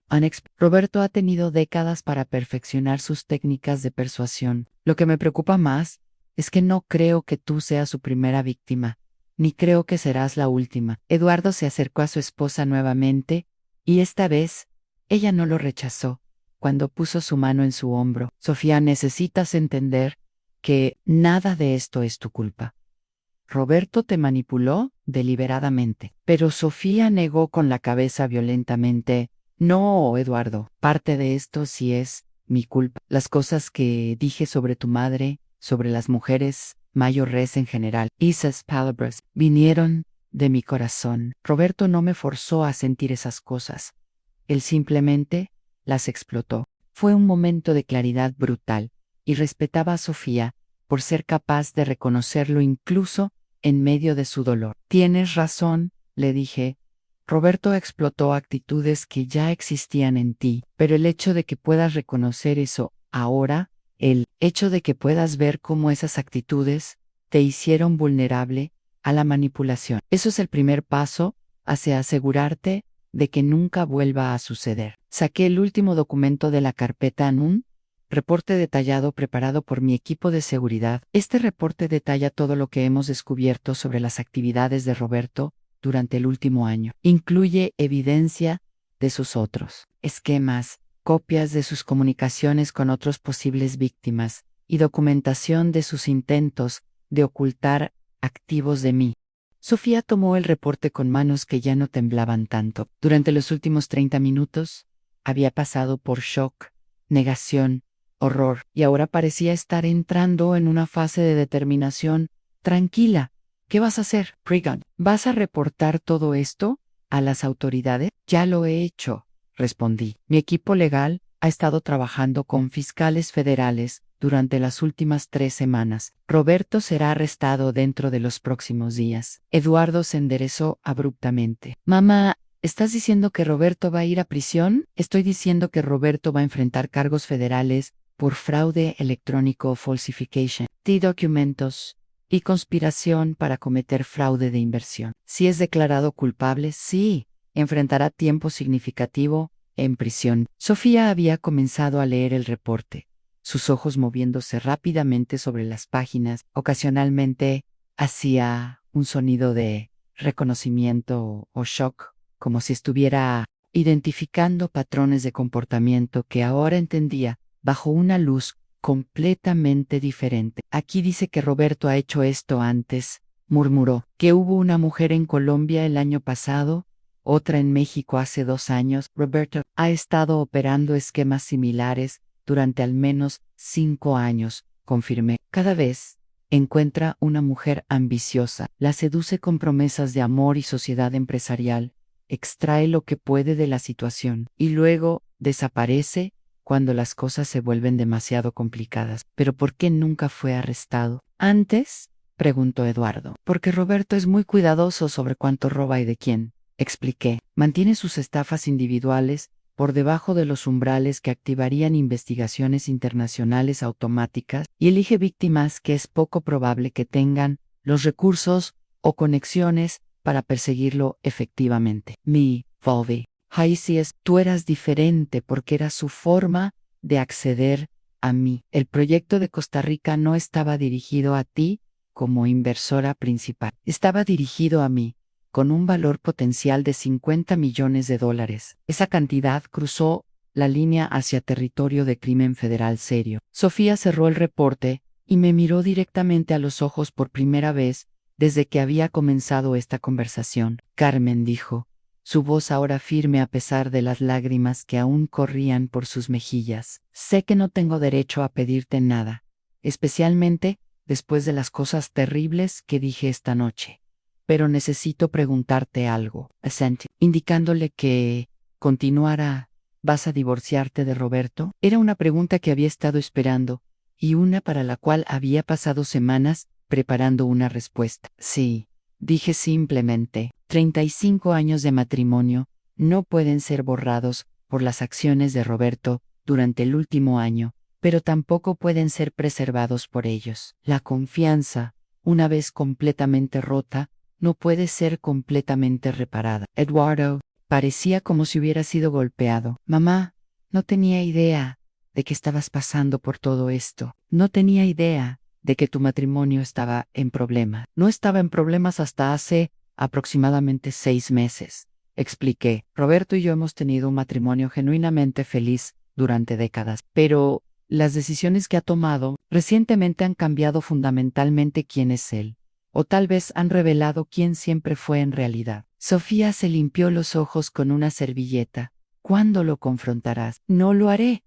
A: Roberto ha tenido décadas para perfeccionar sus técnicas de persuasión. Lo que me preocupa más es que no creo que tú seas su primera víctima, ni creo que serás la última. Eduardo se acercó a su esposa nuevamente, y esta vez, ella no lo rechazó. Cuando puso su mano en su hombro, Sofía, necesitas entender que nada de esto es tu culpa. Roberto te manipuló deliberadamente. Pero Sofía negó con la cabeza violentamente. No, Eduardo, parte de esto sí es mi culpa. Las cosas que dije sobre tu madre, sobre las mujeres mayores en general, esas palabras vinieron de mi corazón. Roberto no me forzó a sentir esas cosas. Él simplemente las explotó. Fue un momento de claridad brutal, y respetaba a Sofía por ser capaz de reconocerlo incluso en medio de su dolor. Tienes razón, le dije. Roberto explotó actitudes que ya existían en ti, pero el hecho de que puedas reconocer eso ahora, el hecho de que puedas ver cómo esas actitudes te hicieron vulnerable a la manipulación. Eso es el primer paso hacia asegurarte de que nunca vuelva a suceder. Saqué el último documento de la carpeta en un reporte detallado preparado por mi equipo de seguridad. Este reporte detalla todo lo que hemos descubierto sobre las actividades de Roberto durante el último año. Incluye evidencia de sus otros esquemas, copias de sus comunicaciones con otros posibles víctimas y documentación de sus intentos de ocultar activos de mí. Sofía tomó el reporte con manos que ya no temblaban tanto. Durante los últimos 30 minutos, había pasado por shock, negación, horror, y ahora parecía estar entrando en una fase de determinación. Tranquila, ¿qué vas a hacer, Regan? ¿Vas a reportar todo esto a las autoridades? Ya lo he hecho, respondí. Mi equipo legal ha estado trabajando con fiscales federales durante las últimas 3 semanas. Roberto será arrestado dentro de los próximos días. Eduardo se enderezó abruptamente. Mamá, ¿estás diciendo que Roberto va a ir a prisión? Estoy diciendo que Roberto va a enfrentar cargos federales por fraude electrónico o falsification de documentos y conspiración para cometer fraude de inversión. Si es declarado culpable, sí, enfrentará tiempo significativo en prisión. Sofía había comenzado a leer el reporte, sus ojos moviéndose rápidamente sobre las páginas. Ocasionalmente hacía un sonido de reconocimiento o shock, como si estuviera identificando patrones de comportamiento que ahora entendía bajo una luz completamente diferente. Aquí dice que Roberto ha hecho esto antes, murmuró, que hubo una mujer en Colombia el año pasado, otra en México hace 2 años. Roberto ha estado operando esquemas similares durante al menos 5 años, confirmé. Cada vez encuentra una mujer ambiciosa, la seduce con promesas de amor y sociedad empresarial, extrae lo que puede de la situación y luego desaparece cuando las cosas se vuelven demasiado complicadas. ¿Pero por qué nunca fue arrestado antes?, preguntó Eduardo. Porque Roberto es muy cuidadoso sobre cuánto roba y de quién, expliqué. Mantiene sus estafas individuales por debajo de los umbrales que activarían investigaciones internacionales automáticas y elige víctimas que es poco probable que tengan los recursos o conexiones para perseguirlo efectivamente. Volvi. Jaisies, tú eras diferente porque era su forma de acceder a mí. El proyecto de Costa Rica no estaba dirigido a ti como inversora principal. Estaba dirigido a mí, con un valor potencial de $50 millones. Esa cantidad cruzó la línea hacia territorio de crimen federal serio. Sofía cerró el reporte y me miró directamente a los ojos por primera vez desde que había comenzado esta conversación. Carmen, dijo, su voz ahora firme a pesar de las lágrimas que aún corrían por sus mejillas. Sé que no tengo derecho a pedirte nada, especialmente después de las cosas terribles que dije esta noche. Pero necesito preguntarte algo. Asentí, indicándole que continuara. ¿Vas a divorciarte de Roberto? Era una pregunta que había estado esperando, y una para la cual había pasado semanas preparando una respuesta. Sí, dije simplemente. 35 años de matrimonio no pueden ser borrados por las acciones de Roberto durante el último año, pero tampoco pueden ser preservados por ellos. La confianza, una vez completamente rota, no puede ser completamente reparada. Eduardo parecía como si hubiera sido golpeado. Mamá, no tenía idea de que estabas pasando por todo esto. No tenía idea de que tu matrimonio estaba en problemas. No estaba en problemas hasta hace aproximadamente 6 meses. Expliqué. Roberto y yo hemos tenido un matrimonio genuinamente feliz durante décadas, pero las decisiones que ha tomado recientemente han cambiado fundamentalmente quién es él, o tal vez han revelado quién siempre fue en realidad. Sofía se limpió los ojos con una servilleta. ¿Cuándo lo confrontarás? No lo haré,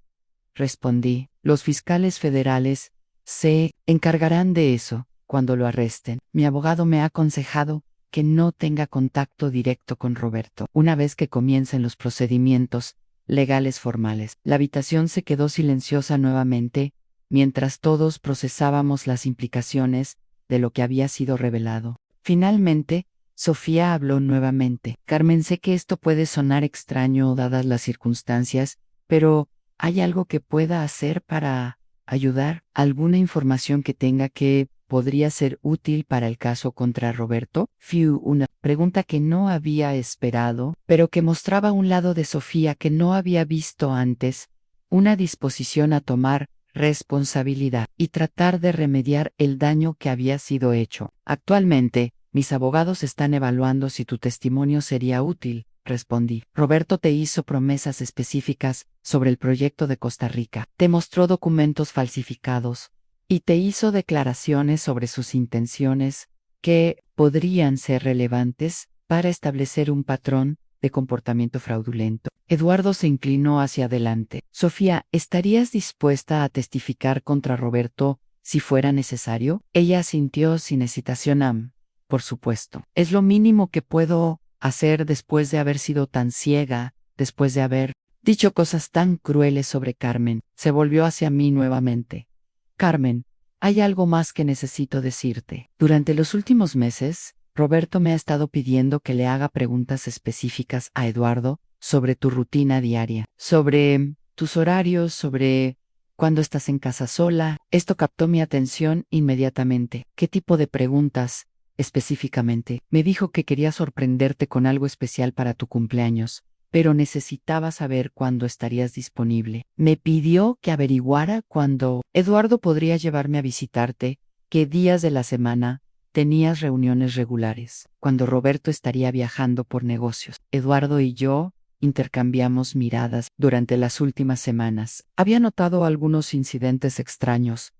A: respondí. Los fiscales federales se encargarán de eso cuando lo arresten. Mi abogado me ha aconsejado que no tenga contacto directo con Roberto una vez que comiencen los procedimientos legales formales. La habitación se quedó silenciosa nuevamente mientras todos procesábamos las implicaciones de lo que había sido revelado. Finalmente, Sofía habló nuevamente. Carmen, sé que esto puede sonar extraño dadas las circunstancias, pero ¿hay algo que pueda hacer para ayudar? ¿Alguna información que tenga que podría ser útil para el caso contra Roberto? Una pregunta que no había esperado, pero que mostraba un lado de Sofía que no había visto antes, una disposición a tomar responsabilidad y tratar de remediar el daño que había sido hecho. Actualmente, mis abogados están evaluando si tu testimonio sería útil, respondí. Roberto te hizo promesas específicas sobre el proyecto de Costa Rica, te mostró documentos falsificados y te hizo declaraciones sobre sus intenciones que podrían ser relevantes para establecer un patrón de comportamiento fraudulento. Eduardo se inclinó hacia adelante. Sofía, ¿estarías dispuesta a testificar contra Roberto si fuera necesario? Ella asintió sin hesitación. Por supuesto. Es lo mínimo que puedo hacer después de haber sido tan ciega, después de haber dicho cosas tan crueles sobre Carmen. Se volvió hacia mí nuevamente. Carmen, hay algo más que necesito decirte. Durante los últimos meses, Roberto me ha estado pidiendo que le haga preguntas específicas a Eduardo sobre tu rutina diaria, sobre tus horarios, sobre cuándo estás en casa sola. Esto captó mi atención inmediatamente. ¿Qué tipo de preguntas específicamente? Me dijo que quería sorprenderte con algo especial para tu cumpleaños, pero necesitaba saber cuándo estarías disponible. Me pidió que averiguara cuándo Eduardo podría llevarme a visitarte, qué días de la semana tenías reuniones regulares, cuando Roberto estaría viajando por negocios. Eduardo y yo Intercambiamos miradas durante las últimas semanas. Había notado algunos incidentes extraños,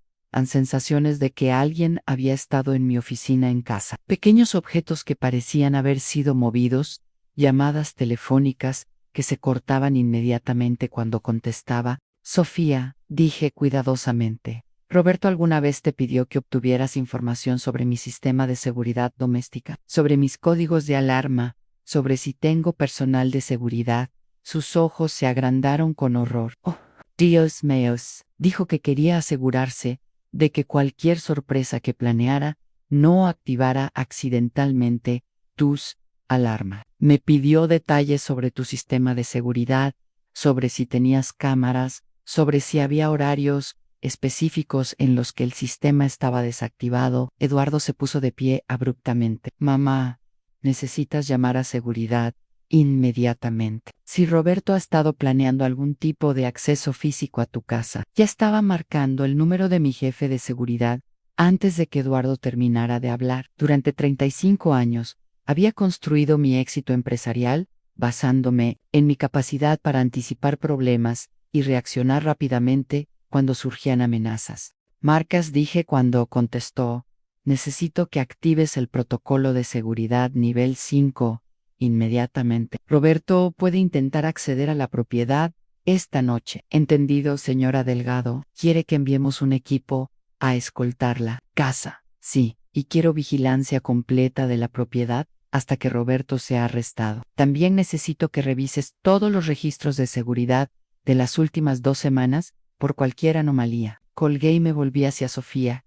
A: sensaciones de que alguien había estado en mi oficina en casa. Pequeños objetos que parecían haber sido movidos, llamadas telefónicas que se cortaban inmediatamente cuando contestaba. Sofía, dije cuidadosamente. Roberto alguna vez te pidió que obtuvieras información sobre mi sistema de seguridad doméstica, sobre mis códigos de alarma, sobre si tengo personal de seguridad. Sus ojos se agrandaron con horror. Oh, Dios mío, dijo que quería asegurarse de que cualquier sorpresa que planeara no activara accidentalmente tus alarma. Me pidió detalles sobre tu sistema de seguridad, sobre si tenías cámaras, sobre si había horarios específicos en los que el sistema estaba desactivado. Eduardo se puso de pie abruptamente. Mamá, necesitas llamar a seguridad inmediatamente. Si Roberto ha estado planeando algún tipo de acceso físico a tu casa, ya estaba marcando el número de mi jefe de seguridad antes de que Eduardo terminara de hablar. Durante 35 años, había construido mi éxito empresarial basándome en mi capacidad para anticipar problemas y reaccionar rápidamente cuando surgían amenazas. Marcas, dije cuando contestó, necesito que actives el protocolo de seguridad nivel 5 inmediatamente. Roberto puede intentar acceder a la propiedad esta noche. Entendido, señora Delgado. ¿Quiere que enviemos un equipo a escoltar la casa? Sí, y quiero vigilancia completa de la propiedad hasta que Roberto sea arrestado. También necesito que revises todos los registros de seguridad de las últimas 2 semanas por cualquier anomalía. Colgué y me volví hacia Sofía,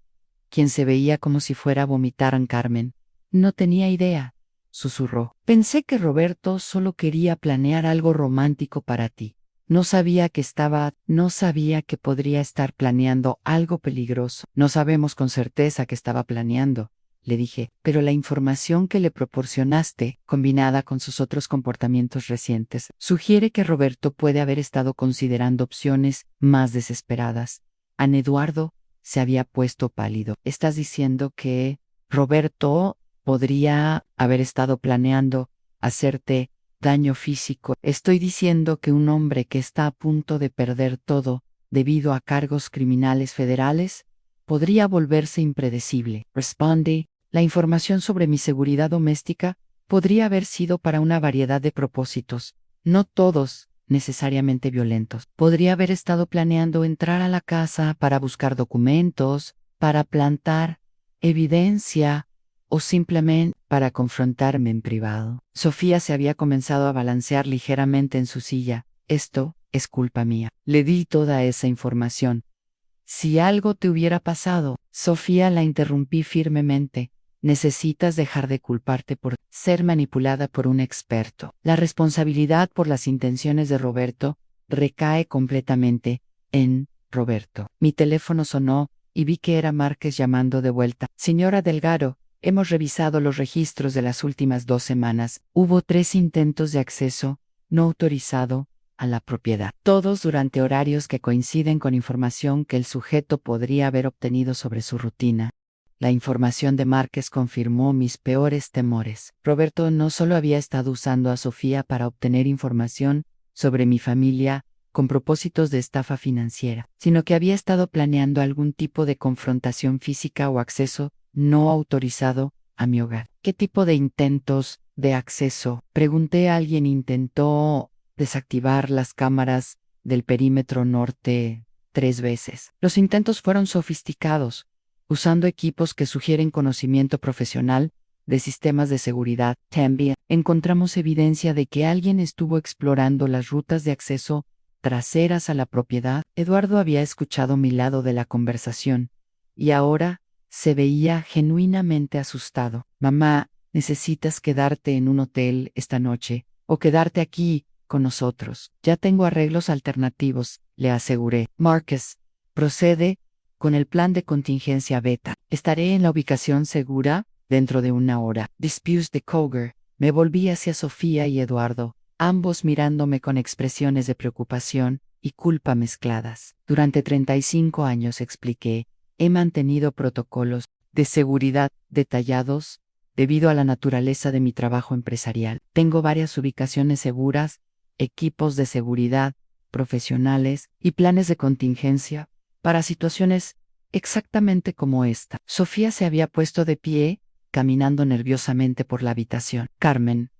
A: quien se veía como si fuera a vomitar en Carmen. No tenía idea, susurró. Pensé que Roberto solo quería planear algo romántico para ti. No sabía que podría estar planeando algo peligroso. No sabemos con certeza que estaba planeando, le dije, pero la información que le proporcionaste, combinada con sus otros comportamientos recientes, sugiere que Roberto puede haber estado considerando opciones más desesperadas. Eduardo se había puesto pálido. ¿Estás diciendo que Roberto podría haber estado planeando hacerte daño físico? Estoy diciendo que un hombre que está a punto de perder todo debido a cargos criminales federales podría volverse impredecible. Responde. La información sobre mi seguridad doméstica podría haber sido para una variedad de propósitos, no todos necesariamente violentos. Podría haber estado planeando entrar a la casa para buscar documentos, para plantar evidencia o simplemente para confrontarme en privado. Sofía se había comenzado a balancear ligeramente en su silla. Esto es culpa mía. Le di toda esa información. Si algo te hubiera pasado, Sofía, la interrumpí firmemente. Necesitas dejar de culparte por ser manipulada por un experto. La responsabilidad por las intenciones de Roberto recae completamente en Roberto. Mi teléfono sonó y vi que era Márquez llamando de vuelta. Señora Delgado, hemos revisado los registros de las últimas 2 semanas. Hubo 3 intentos de acceso no autorizado a la propiedad, todos durante horarios que coinciden con información que el sujeto podría haber obtenido sobre su rutina. La información de Márquez confirmó mis peores temores. Roberto no solo había estado usando a Sofía para obtener información sobre mi familia con propósitos de estafa financiera, sino que había estado planeando algún tipo de confrontación física o acceso no autorizado a mi hogar. ¿Qué tipo de intentos de acceso? Pregunté. Alguien intentó desactivar las cámaras del perímetro norte 3 veces. Los intentos fueron sofisticados, usando equipos que sugieren conocimiento profesional de sistemas de seguridad. También encontramos evidencia de que alguien estuvo explorando las rutas de acceso traseras a la propiedad. Eduardo había escuchado mi lado de la conversación y ahora se veía genuinamente asustado. Mamá, necesitas quedarte en un hotel esta noche o quedarte aquí con nosotros. Ya tengo arreglos alternativos, le aseguré. Márquez, procede con el plan de contingencia beta. Estaré en la ubicación segura dentro de 1 hora. Disputes de Cougar. Me volví hacia Sofía y Eduardo, ambos mirándome con expresiones de preocupación y culpa mezcladas. Durante 35 años, expliqué, he mantenido protocolos de seguridad detallados debido a la naturaleza de mi trabajo empresarial. Tengo varias ubicaciones seguras equipos de seguridad, profesionales y planes de contingencia para situaciones exactamente como esta. Sofía se había puesto de pie, caminando nerviosamente por la habitación. Carmen,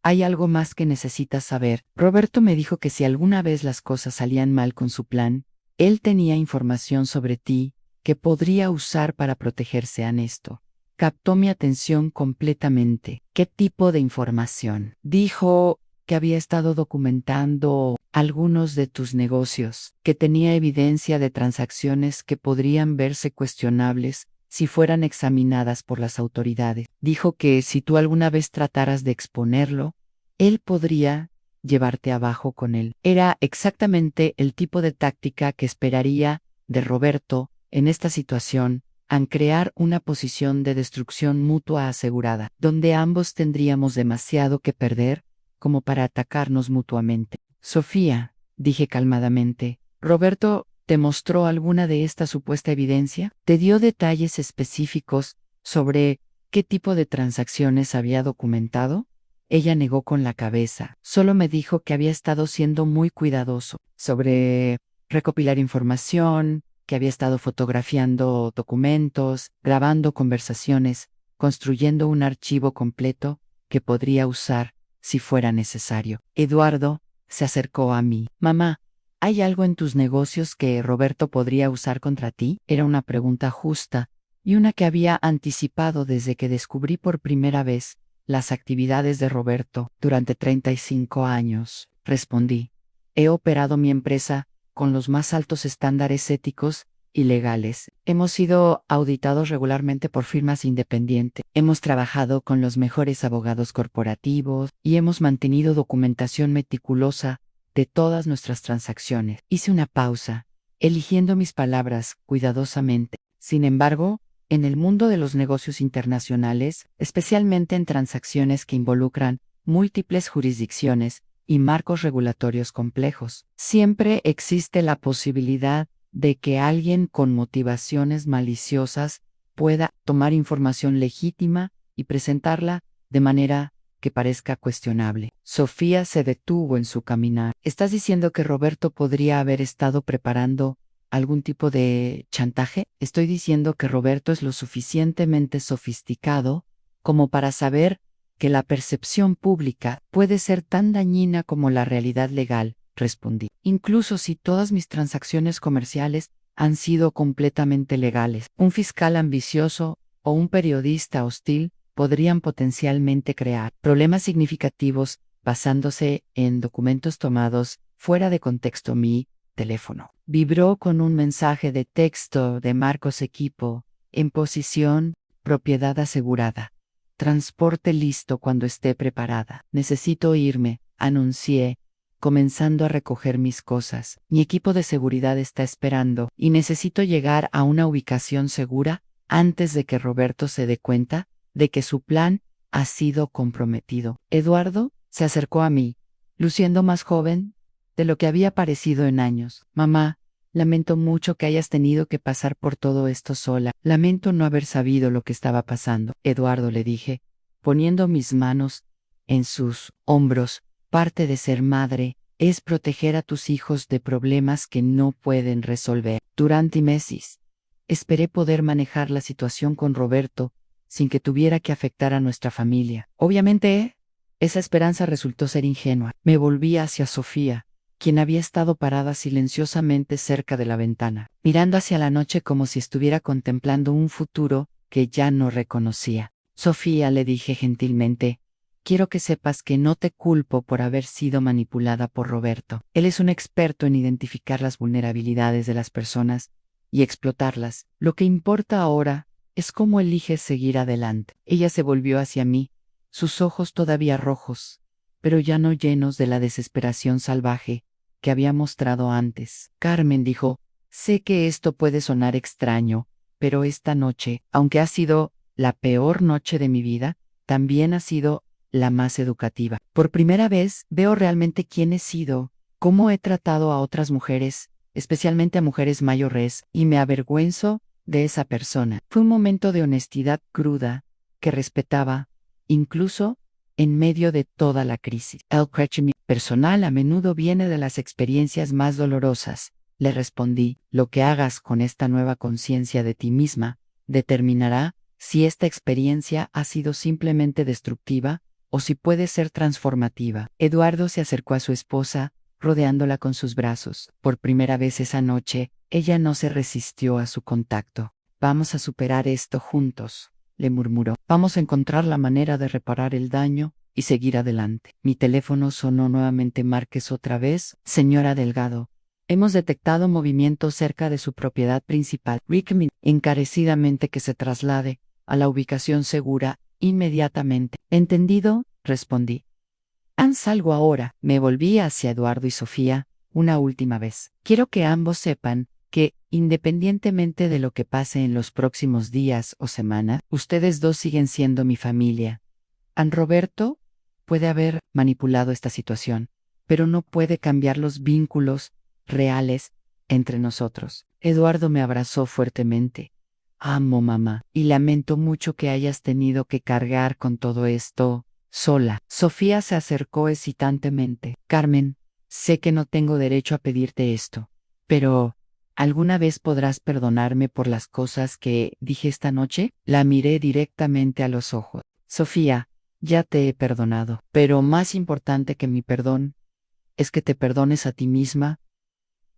A: hay algo más que necesitas saber. Roberto me dijo que si alguna vez las cosas salían mal con su plan, él tenía información sobre ti que podría usar para protegerse a esto. Captó mi atención completamente. ¿Qué tipo de información? Dijo que había estado documentando algunos de tus negocios, que tenía evidencia de transacciones que podrían verse cuestionables si fueran examinadas por las autoridades. Dijo que si tú alguna vez trataras de exponerlo, él podría llevarte abajo con él. Era exactamente el tipo de táctica que esperaría de Roberto en esta situación, al crear una posición de destrucción mutua asegurada, donde ambos tendríamos demasiado que perder como para atacarnos mutuamente. Sofía, dije calmadamente, ¿Roberto te mostró alguna de esta supuesta evidencia? ¿Te dio detalles específicos sobre qué tipo de transacciones había documentado? Ella negó con la cabeza. Solo me dijo que había estado siendo muy cuidadoso sobre recopilar información, que había estado fotografiando documentos, grabando conversaciones, construyendo un archivo completo que podría usar si fuera necesario. Eduardo se acercó a mí. Mamá, ¿hay algo en tus negocios que Roberto podría usar contra ti? Era una pregunta justa y una que había anticipado desde que descubrí por primera vez las actividades de Roberto durante 35 años. Respondí. He operado mi empresa con los más altos estándares éticos y legales. Hemos sido auditados regularmente por firmas independientes. Hemos trabajado con los mejores abogados corporativos y hemos mantenido documentación meticulosa de todas nuestras transacciones. Hice una pausa, eligiendo mis palabras cuidadosamente. Sin embargo, en el mundo de los negocios internacionales, especialmente en transacciones que involucran múltiples jurisdicciones y marcos regulatorios complejos, siempre existe la posibilidad de que alguien con motivaciones maliciosas pueda tomar información legítima y presentarla de manera que parezca cuestionable. Sofía se detuvo en su caminar. ¿Estás diciendo que Roberto podría haber estado preparando algún tipo de chantaje? Estoy diciendo que Roberto es lo suficientemente sofisticado como para saber que la percepción pública puede ser tan dañina como la realidad legal, respondí. Incluso si todas mis transacciones comerciales han sido completamente legales, un fiscal ambicioso o un periodista hostil podrían potencialmente crear problemas significativos basándose en documentos tomados fuera de contexto. Mi teléfono vibró con un mensaje de texto de Marcos Equipo, en posición, propiedad asegurada. Transporte listo cuando esté preparada. Necesito irme, anuncié, comenzando a recoger mis cosas. Mi equipo de seguridad está esperando y necesito llegar a una ubicación segura antes de que Roberto se dé cuenta de que su plan ha sido comprometido. Eduardo se acercó a mí, luciendo más joven de lo que había parecido en años. Mamá, lamento mucho que hayas tenido que pasar por todo esto sola. Lamento no haber sabido lo que estaba pasando. Eduardo, le dije, poniendo mis manos en sus hombros. Parte de ser madre es proteger a tus hijos de problemas que no pueden resolver. Durante meses, esperé poder manejar la situación con Roberto sin que tuviera que afectar a nuestra familia. Obviamente, esa esperanza resultó ser ingenua. Me volví hacia Sofía, quien había estado parada silenciosamente cerca de la ventana, mirando hacia la noche como si estuviera contemplando un futuro que ya no reconocía. Sofía, le dije gentilmente, quiero que sepas que no te culpo por haber sido manipulada por Roberto. Él es un experto en identificar las vulnerabilidades de las personas y explotarlas. Lo que importa ahora es cómo eliges seguir adelante. Ella se volvió hacia mí, sus ojos todavía rojos, pero ya no llenos de la desesperación salvaje que había mostrado antes. Carmen, dijo, sé que esto puede sonar extraño, pero esta noche, aunque ha sido la peor noche de mi vida, también ha sido la más educativa. Por primera vez veo realmente quién he sido, cómo he tratado a otras mujeres, especialmente a mujeres mayores, y me avergüenzo de esa persona. Fue un momento de honestidad cruda, que respetaba, incluso en medio de toda la crisis. El crecimiento personal a menudo viene de las experiencias más dolorosas, le respondí. Lo que hagas con esta nueva conciencia de ti misma determinará si esta experiencia ha sido simplemente destructiva o si puede ser transformativa. Eduardo se acercó a su esposa, rodeándola con sus brazos. Por primera vez esa noche, ella no se resistió a su contacto. Vamos a superar esto juntos, le murmuró. Vamos a encontrar la manera de reparar el daño y seguir adelante. Mi teléfono sonó nuevamente. Márquez otra vez. Señora Delgado, hemos detectado movimientos cerca de su propiedad principal. Recomiendo encarecidamente que se traslade a la ubicación segura inmediatamente. ¿Entendido?, respondí. Salgo ahora. Me volví hacia Eduardo y Sofía una última vez. Quiero que ambos sepan que, independientemente de lo que pase en los próximos días o semanas, ustedes dos siguen siendo mi familia. Roberto puede haber manipulado esta situación, pero no puede cambiar los vínculos reales entre nosotros. Eduardo me abrazó fuertemente. Amo, mamá, y lamento mucho que hayas tenido que cargar con todo esto sola. Sofía se acercó hesitantemente. Carmen, sé que no tengo derecho a pedirte esto, pero ¿alguna vez podrás perdonarme por las cosas que dije esta noche? La miré directamente a los ojos. Sofía, ya te he perdonado, pero más importante que mi perdón es que te perdones a ti misma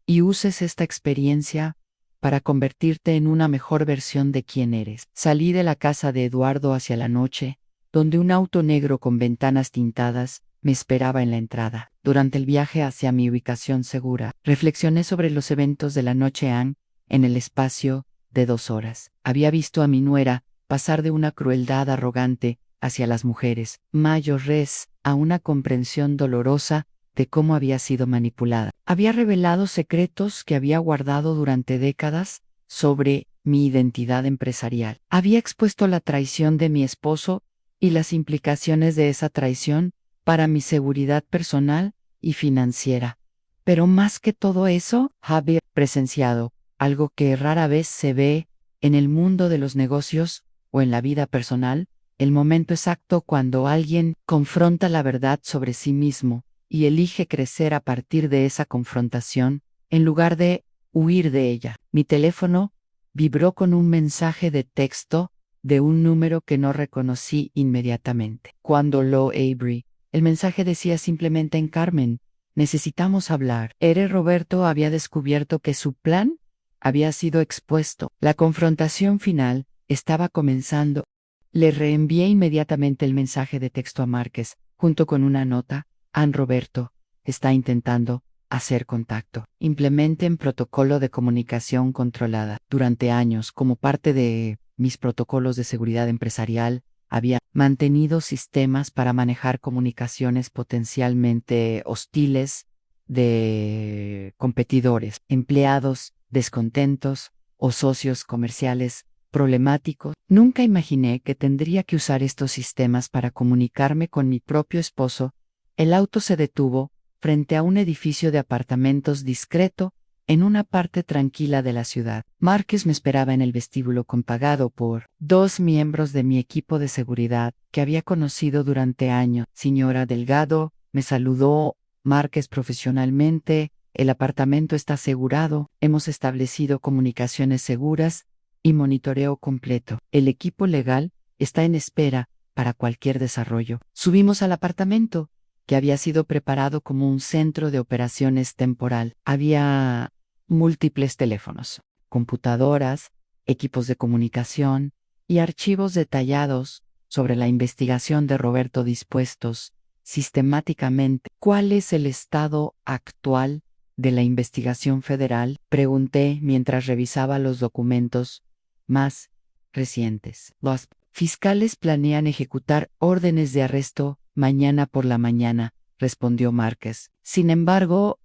A: y uses esta experiencia para convertirte en una mejor versión de quien eres. Salí de la casa de Eduardo hacia la noche, donde un auto negro con ventanas tintadas me esperaba en la entrada. Durante el viaje hacia mi ubicación segura, reflexioné sobre los eventos de la noche en el espacio de 2 horas. Había visto a mi nuera pasar de una crueldad arrogante hacia las mujeres, mayores, a una comprensión dolorosa de cómo había sido manipulada. Había revelado secretos que había guardado durante décadas sobre mi identidad empresarial. Había expuesto la traición de mi esposo y las implicaciones de esa traición para mi seguridad personal y financiera. Pero más que todo eso, había presenciado algo que rara vez se ve en el mundo de los negocios o en la vida personal, el momento exacto cuando alguien confronta la verdad sobre sí mismo y elige crecer a partir de esa confrontación, en lugar de huir de ella. Mi teléfono vibró con un mensaje de texto de un número que no reconocí inmediatamente. Cuando lo abrí, el mensaje decía simplemente: en Carmen, necesitamos hablar. Roberto había descubierto que su plan había sido expuesto. La confrontación final estaba comenzando. Le reenvié inmediatamente el mensaje de texto a Márquez, junto con una nota. Roberto está intentando hacer contacto. Implementen protocolo de comunicación controlada. Durante años, como parte de mis protocolos de seguridad empresarial, había mantenido sistemas para manejar comunicaciones potencialmente hostiles de competidores, empleados descontentos o socios comerciales problemáticos. Nunca imaginé que tendría que usar estos sistemas para comunicarme con mi propio esposo. El auto se detuvo frente a un edificio de apartamentos discreto en una parte tranquila de la ciudad. Márquez me esperaba en el vestíbulo, pagado por 2 miembros de mi equipo de seguridad que había conocido durante años. Señora Delgado, me saludó Márquez profesionalmente. El apartamento está asegurado, hemos establecido comunicaciones seguras y monitoreo completo. El equipo legal está en espera para cualquier desarrollo. Subimos al apartamento, que había sido preparado como un centro de operaciones temporal. Había múltiples teléfonos, computadoras, equipos de comunicación y archivos detallados sobre la investigación de Roberto dispuestos sistemáticamente. ¿Cuál es el estado actual de la investigación federal?, pregunté mientras revisaba los documentos más recientes. Los fiscales planean ejecutar órdenes de arresto mañana por la mañana, respondió Márquez. Sin embargo,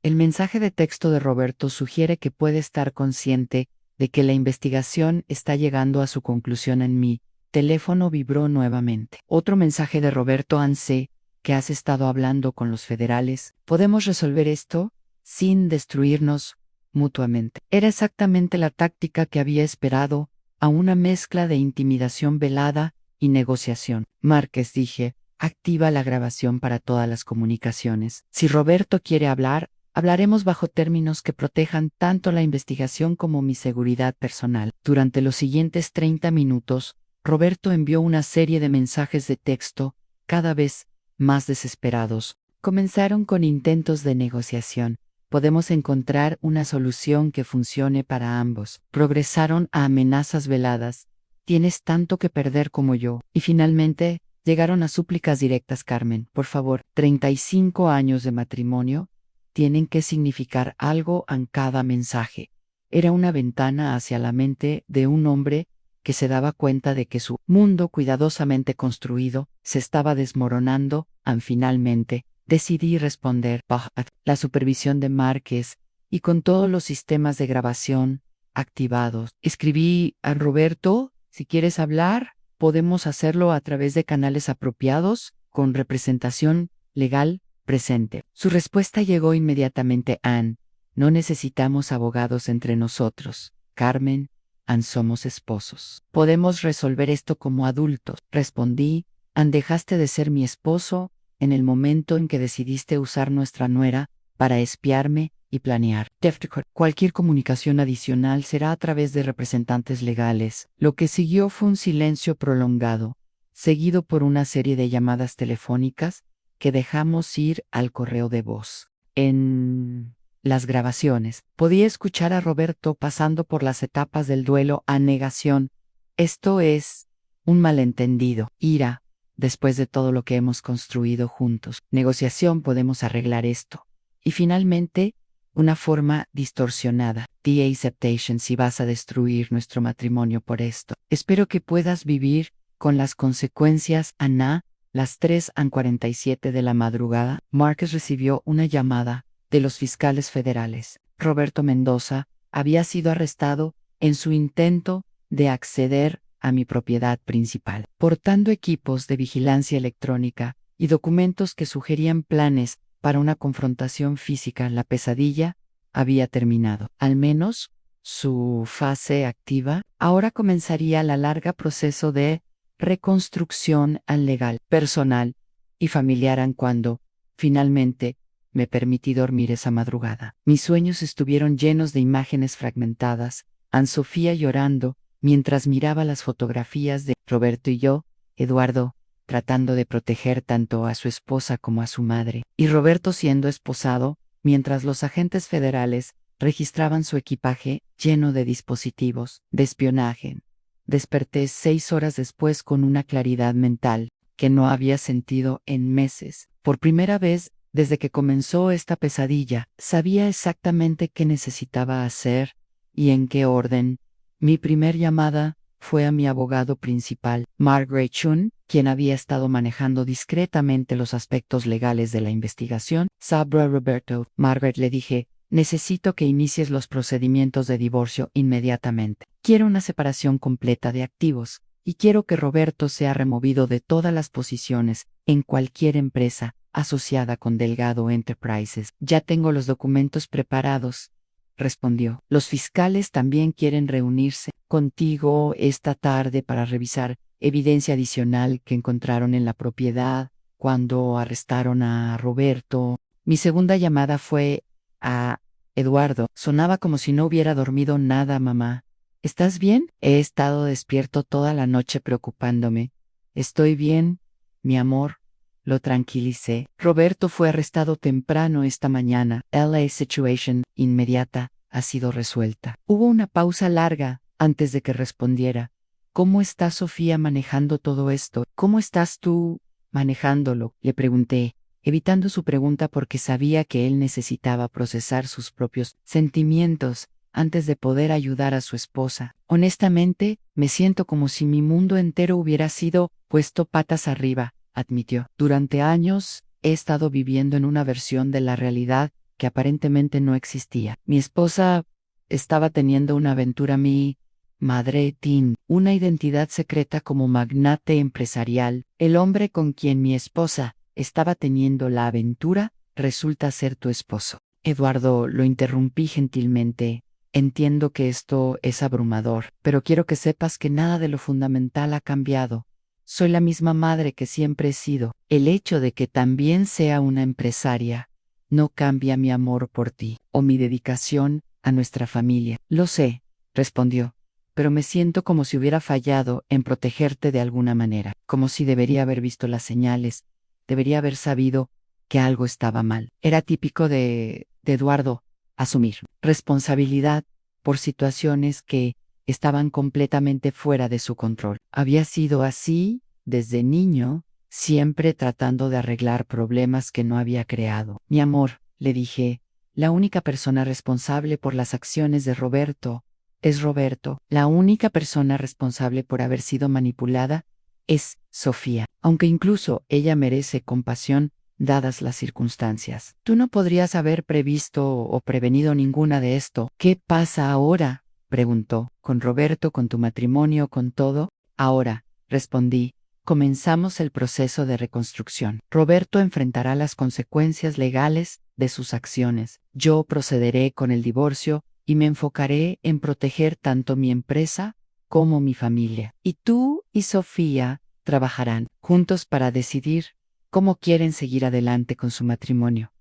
A: el mensaje de texto de Roberto sugiere que puede estar consciente de que la investigación está llegando a su conclusión. En mi teléfono vibró nuevamente. Otro mensaje de Roberto: sé que has estado hablando con los federales. ¿Podemos resolver esto sin destruirnos mutuamente? Era exactamente la táctica que había esperado, a una mezcla de intimidación velada y negociación. Márquez, dije, activa la grabación para todas las comunicaciones. Si Roberto quiere hablar, hablaremos bajo términos que protejan tanto la investigación como mi seguridad personal. Durante los siguientes 30 minutos, Roberto envió una serie de mensajes de texto, cada vez más desesperados. Comenzaron con intentos de negociación. Podemos encontrar una solución que funcione para ambos. Progresaron a amenazas veladas. Tienes tanto que perder como yo. Y finalmente, llegaron a súplicas directas. Carmen, por favor, 35 años de matrimonio tienen que significar algo en cada mensaje. Era una ventana hacia la mente de un hombre que se daba cuenta de que su mundo cuidadosamente construido se estaba desmoronando. Finalmente, decidí responder bajo la supervisión de Márquez y con todos los sistemas de grabación activados. Escribí a Roberto, si quieres hablar, podemos hacerlo a través de canales apropiados, con representación legal presente. Su respuesta llegó inmediatamente. Ann, no necesitamos abogados entre nosotros. Carmen, Ann, somos esposos. Podemos resolver esto como adultos. Respondí, Ann, dejaste de ser mi esposo en el momento en que decidiste usar nuestra nuera para espiarme y planear. Cualquier comunicación adicional será a través de representantes legales. Lo que siguió fue un silencio prolongado, seguido por una serie de llamadas telefónicas que dejamos ir al correo de voz. En las grabaciones, podía escuchar a Roberto pasando por las etapas del duelo a negación. Esto es un malentendido. Ira, después de todo lo que hemos construido juntos. Negociación, podemos arreglar esto. Y finalmente, una forma distorsionada. The acceptation, si vas a destruir nuestro matrimonio por esto. Espero que puedas vivir con las consecuencias. Ana, las 3:47 de la madrugada, Márquez recibió una llamada de los fiscales federales. Roberto Mendoza había sido arrestado en su intento de acceder a mi propiedad principal, portando equipos de vigilancia electrónica y documentos que sugerían planes para una confrontación física. La pesadilla había terminado. Al menos su fase activa. Ahora comenzaría el largo proceso de reconstrucción al legal, personal y familiar. Cuando, finalmente, me permití dormir esa madrugada, mis sueños estuvieron llenos de imágenes fragmentadas. Ann Sofía llorando mientras miraba las fotografías de Roberto y yo, Eduardo, tratando de proteger tanto a su esposa como a su madre, y Roberto siendo esposado, mientras los agentes federales registraban su equipaje lleno de dispositivos de espionaje. Desperté 6 horas después con una claridad mental que no había sentido en meses. Por primera vez, desde que comenzó esta pesadilla, sabía exactamente qué necesitaba hacer y en qué orden. Mi primer llamada fue a mi abogado principal, Margaret Chun, quien había estado manejando discretamente los aspectos legales de la investigación. Sabra Roberto, Margaret, le dije, necesito que inicies los procedimientos de divorcio inmediatamente. Quiero una separación completa de activos, y quiero que Roberto sea removido de todas las posiciones en cualquier empresa asociada con Delgado Enterprises. Ya tengo los documentos preparados, respondió. Los fiscales también quieren reunirse contigo esta tarde para revisar evidencia adicional que encontraron en la propiedad cuando arrestaron a Roberto. Mi segunda llamada fue a Eduardo. Sonaba como si no hubiera dormido nada. Mamá, ¿estás bien? He estado despierto toda la noche preocupándome. Estoy bien, mi amor. Lo tranquilicé. Roberto fue arrestado temprano esta mañana. La situation inmediata ha sido resuelta. Hubo una pausa larga antes de que respondiera. ¿Cómo está Sofía manejando todo esto? ¿Cómo estás tú manejándolo? Le pregunté, evitando su pregunta porque sabía que él necesitaba procesar sus propios sentimientos antes de poder ayudar a su esposa. Honestamente, me siento como si mi mundo entero hubiera sido puesto patas arriba, admitió. Durante años, he estado viviendo en una versión de la realidad que aparentemente no existía. Mi esposa estaba teniendo una aventura. Mi madre, Tim, una identidad secreta como magnate empresarial. El hombre con quien mi esposa estaba teniendo la aventura resulta ser tu esposo. Eduardo, lo interrumpí gentilmente. Entiendo que esto es abrumador, pero quiero que sepas que nada de lo fundamental ha cambiado. Soy la misma madre que siempre he sido. El hecho de que también sea una empresaria no cambia mi amor por ti o mi dedicación a nuestra familia. Lo sé, respondió, pero me siento como si hubiera fallado en protegerte de alguna manera, como si debería haber visto las señales, debería haber sabido que algo estaba mal. Era típico de Eduardo asumir responsabilidad por situaciones que estaban completamente fuera de su control. Había sido así desde niño, siempre tratando de arreglar problemas que no había creado. Mi amor, le dije, la única persona responsable por las acciones de Roberto es Roberto. La única persona responsable por haber sido manipulada es Sofía, aunque incluso ella merece compasión dadas las circunstancias. Tú no podrías haber previsto o prevenido ninguna de esto. ¿Qué pasa ahora?, preguntó. ¿Con Roberto, con tu matrimonio, con todo? Ahora, respondí, comenzamos el proceso de reconstrucción. Roberto enfrentará las consecuencias legales de sus acciones. Yo procederé con el divorcio y me enfocaré en proteger tanto mi empresa como mi familia. Y tú y Sofía trabajarán juntos para decidir cómo quieren seguir adelante con su matrimonio.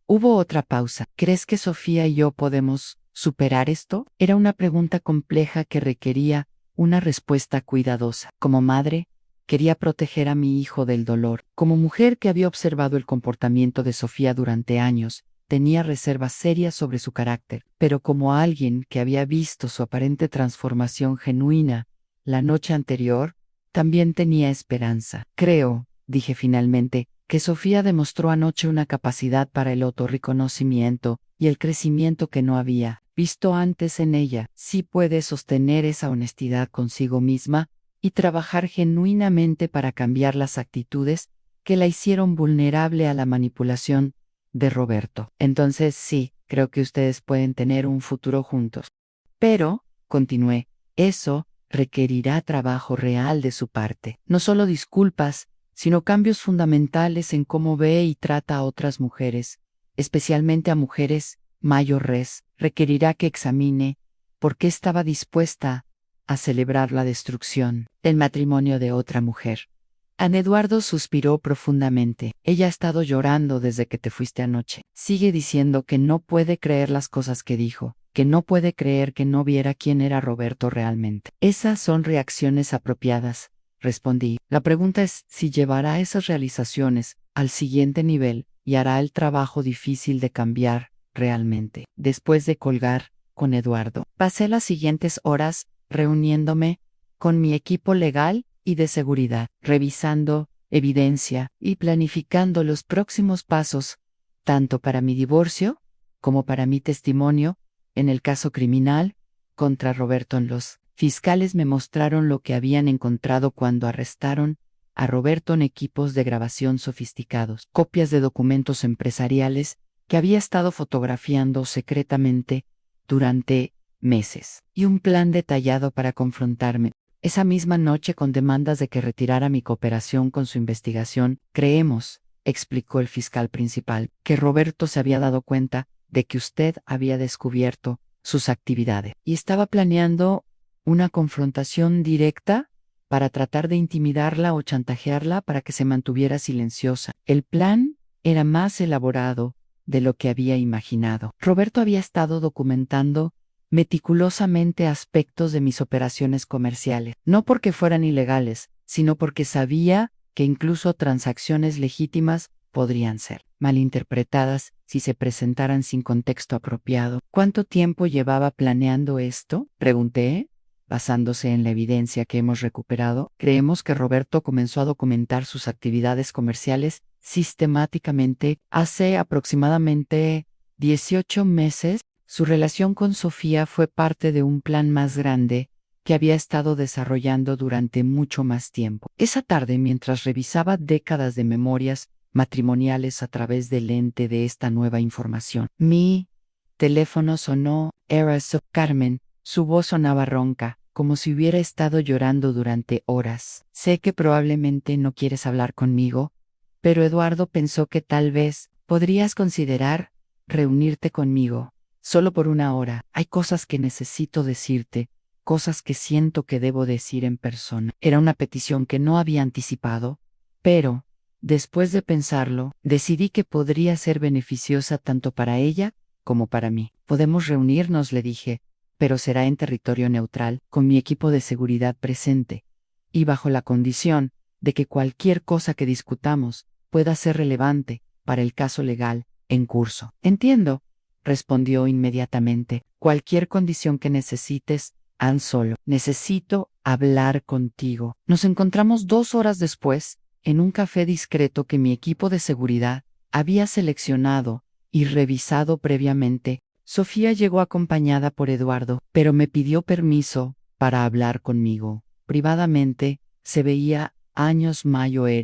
A: Hubo otra pausa. ¿Crees que Sofía y yo podemos superar esto? Era una pregunta compleja que requería una respuesta cuidadosa. Como madre, quería proteger a mi hijo del dolor. Como mujer que había observado el comportamiento de Sofía durante años, tenía reservas serias sobre su carácter, pero como alguien que había visto su aparente transformación genuina la noche anterior, también tenía esperanza. Creo, dije finalmente, que Sofía demostró anoche una capacidad para el autorreconocimiento y el crecimiento que no había visto antes en ella. Sí puede sostener esa honestidad consigo misma y trabajar genuinamente para cambiar las actitudes que la hicieron vulnerable a la manipulación de Roberto. Entonces sí, creo que ustedes pueden tener un futuro juntos. Pero, continué, eso requerirá trabajo real de su parte. No solo disculpas, sino cambios fundamentales en cómo ve y trata a otras mujeres, especialmente a mujeres mayores. Requerirá que examine por qué estaba dispuesta a celebrar la destrucción del matrimonio de otra mujer. Ana Eduardo suspiró profundamente. Ella ha estado llorando desde que te fuiste anoche. Sigue diciendo que no puede creer las cosas que dijo, que no puede creer que no viera quién era Roberto realmente. Esas son reacciones apropiadas, respondí. La pregunta es si llevará esas realizaciones al siguiente nivel y hará el trabajo difícil de cambiar realmente. Después de colgar con Eduardo, pasé las siguientes horas reuniéndome con mi equipo legal y de seguridad, revisando evidencia y planificando los próximos pasos, tanto para mi divorcio como para mi testimonio en el caso criminal contra Roberto. Los fiscales me mostraron lo que habían encontrado cuando arrestaron a Roberto en equipos de grabación sofisticados, copias de documentos empresariales que había estado fotografiando secretamente durante meses, y un plan detallado para confrontarme. Esa misma noche, con demandas de que retirara mi cooperación con su investigación, creemos, explicó el fiscal principal, que Roberto se había dado cuenta de que usted había descubierto sus actividades y estaba planeando una confrontación directa para tratar de intimidarla o chantajearla para que se mantuviera silenciosa. El plan era más elaborado de lo que había imaginado. Roberto había estado documentando meticulosamente aspectos de mis operaciones comerciales, no porque fueran ilegales, sino porque sabía que incluso transacciones legítimas podrían ser malinterpretadas si se presentaran sin contexto apropiado. ¿Cuánto tiempo llevaba planeando esto?, pregunté. Basándose en la evidencia que hemos recuperado, creemos que Roberto comenzó a documentar sus actividades comerciales sistemáticamente hace aproximadamente 18 meses. Su relación con Sofía fue parte de un plan más grande que había estado desarrollando durante mucho más tiempo. Esa tarde, mientras revisaba décadas de memorias matrimoniales a través del lente de esta nueva información, mi teléfono sonó. Era Carmen. Su voz sonaba ronca, como si hubiera estado llorando durante horas. Sé que probablemente no quieres hablar conmigo, pero Eduardo pensó que tal vez podrías considerar reunirte conmigo. Solo por una hora. Hay cosas que necesito decirte cosas que siento que debo decir en persona. Era una petición que no había anticipado, pero, después de pensarlo, decidí que podría ser beneficiosa tanto para ella como para mí. Podemos reunirnos, le dije, pero será en territorio neutral, con mi equipo de seguridad presente, y bajo la condición de que cualquier cosa que discutamos pueda ser relevante para el caso legal en curso. Entiendo, respondió inmediatamente. Cualquier condición que necesites, Han Solo. Necesito hablar contigo. Nos encontramos 2 horas después, en un café discreto que mi equipo de seguridad había seleccionado y revisado previamente. Sofía llegó acompañada por Eduardo, pero me pidió permiso para hablar conmigo. Privadamente, se veía años mayor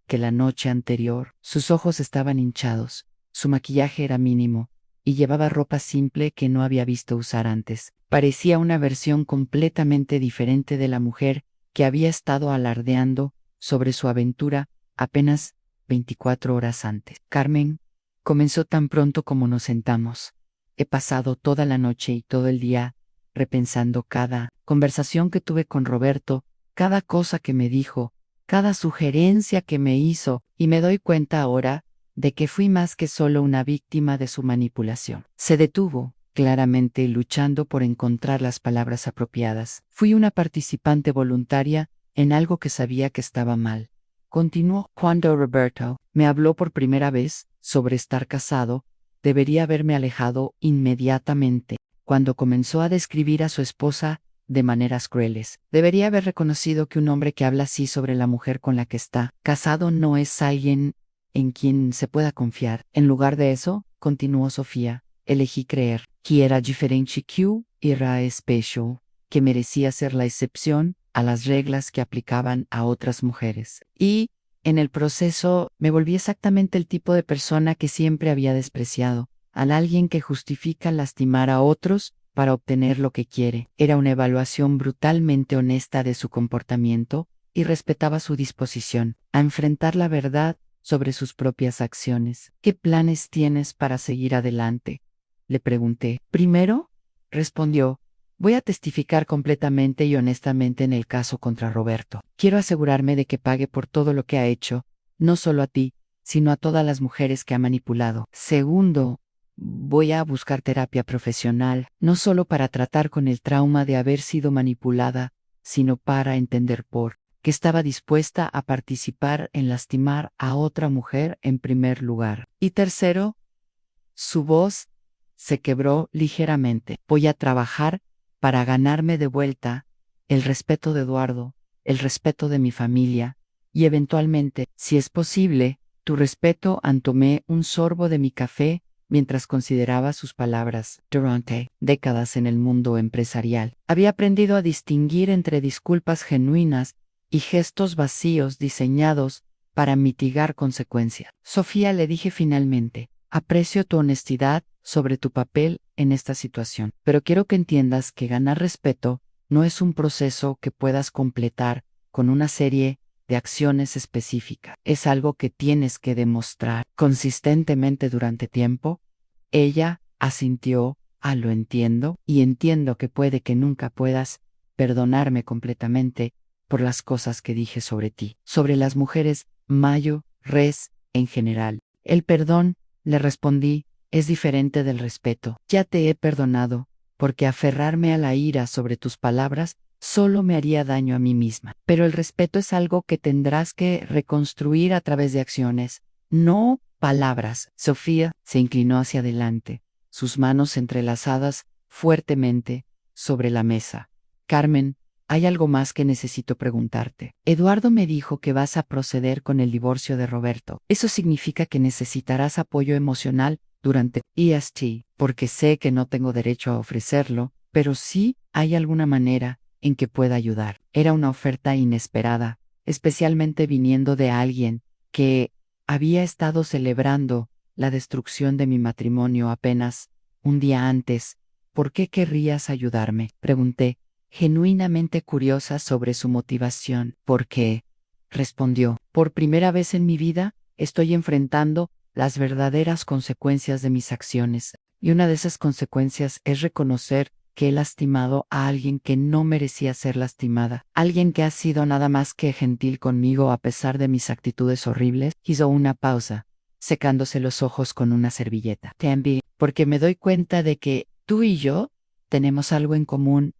A: que la noche anterior. Sus ojos estaban hinchados, su maquillaje era mínimo, y llevaba ropa simple que no había visto usar antes. Parecía una versión completamente diferente de la mujer que había estado alardeando sobre su aventura apenas 24 horas antes. Carmen, comenzó tan pronto como nos sentamos. He pasado toda la noche y todo el día repensando cada conversación que tuve con Roberto, cada cosa que me dijo, cada sugerencia que me hizo, y me doy cuenta ahora de que fui más que solo una víctima de su manipulación. Se detuvo, claramente luchando por encontrar las palabras apropiadas. Fui una participante voluntaria en algo que sabía que estaba mal. Continuó. Cuando Roberto me habló por primera vez sobre estar casado, debería haberme alejado inmediatamente. Cuando comenzó a describir a su esposa de maneras crueles, debería haber reconocido que un hombre que habla así sobre la mujer con la que está casado no es alguien en quien se pueda confiar. En lugar de eso, continuó Sofía, elegí creer que era diferente, que era especial, que merecía ser la excepción a las reglas que aplicaban a otras mujeres. Y, en el proceso, me volví exactamente el tipo de persona que siempre había despreciado, alguien que justifica lastimar a otros para obtener lo que quiere. Era una evaluación brutalmente honesta de su comportamiento y respetaba su disposición a enfrentar la verdad sobre sus propias acciones. ¿Qué planes tienes para seguir adelante?, le pregunté. Primero, respondió, voy a testificar completamente y honestamente en el caso contra Roberto. Quiero asegurarme de que pague por todo lo que ha hecho, no solo a ti, sino a todas las mujeres que ha manipulado. Segundo, voy a buscar terapia profesional, no solo para tratar con el trauma de haber sido manipulada, sino para entender por qué estaba dispuesta a participar en lastimar a otra mujer en primer lugar. Y tercero, su voz se quebró ligeramente. Voy a trabajar para ganarme de vuelta el respeto de Eduardo, el respeto de mi familia, y eventualmente, si es posible, tu respeto. Tomé un sorbo de mi café mientras consideraba sus palabras. Durante décadas en el mundo empresarial, había aprendido a distinguir entre disculpas genuinas y gestos vacíos diseñados para mitigar consecuencias. Sofía, le dije finalmente, aprecio tu honestidad sobre tu papel en esta situación, pero quiero que entiendas que ganar respeto no es un proceso que puedas completar con una serie de acciones específicas. Es algo que tienes que demostrar consistentemente durante tiempo. Ella asintió. Lo entiendo, y entiendo que puede que nunca puedas perdonarme completamente por las cosas que dije sobre ti, sobre las mujeres, res, en general. El perdón, le respondí, es diferente del respeto. Ya te he perdonado, porque aferrarme a la ira sobre tus palabras solo me haría daño a mí misma. Pero el respeto es algo que tendrás que reconstruir a través de acciones, no palabras. Sofía se inclinó hacia adelante, sus manos entrelazadas fuertemente sobre la mesa. Carmen, hay algo más que necesito preguntarte. Eduardo me dijo que vas a proceder con el divorcio de Roberto. Eso significa que necesitarás apoyo emocional durante EST, porque sé que no tengo derecho a ofrecerlo, pero sí hay alguna manera en que pueda ayudar. Era una oferta inesperada, especialmente viniendo de alguien que había estado celebrando la destrucción de mi matrimonio apenas un día antes. ¿Por qué querrías ayudarme?, pregunté, genuinamente curiosa sobre su motivación. ¿Por qué?, respondió. Por primera vez en mi vida, estoy enfrentando las verdaderas consecuencias de mis acciones, y una de esas consecuencias es reconocer que he lastimado a alguien que no merecía ser lastimada. Alguien que ha sido nada más que gentil conmigo a pesar de mis actitudes horribles. Hizo una pausa, secándose los ojos con una servilleta. También, porque me doy cuenta de que tú y yo tenemos algo en común.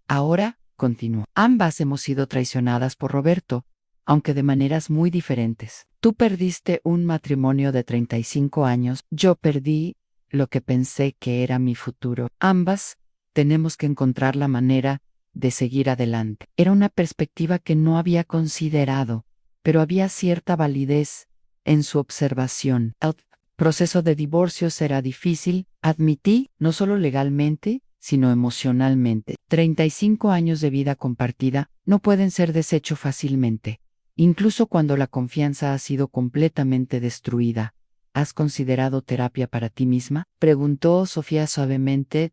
A: Ahora, continuó, ambas hemos sido traicionadas por Roberto, aunque de maneras muy diferentes. Tú perdiste un matrimonio de 35 años, yo perdí lo que pensé que era mi futuro. Ambas tenemos que encontrar la manera de seguir adelante. Era una perspectiva que no había considerado, pero había cierta validez en su observación. El proceso de divorcio será difícil, admití, no solo legalmente, sino emocionalmente. 35 años de vida compartida no pueden ser deshecho fácilmente, incluso cuando la confianza ha sido completamente destruida. ¿Has considerado terapia para ti misma? Preguntó Sofía suavemente.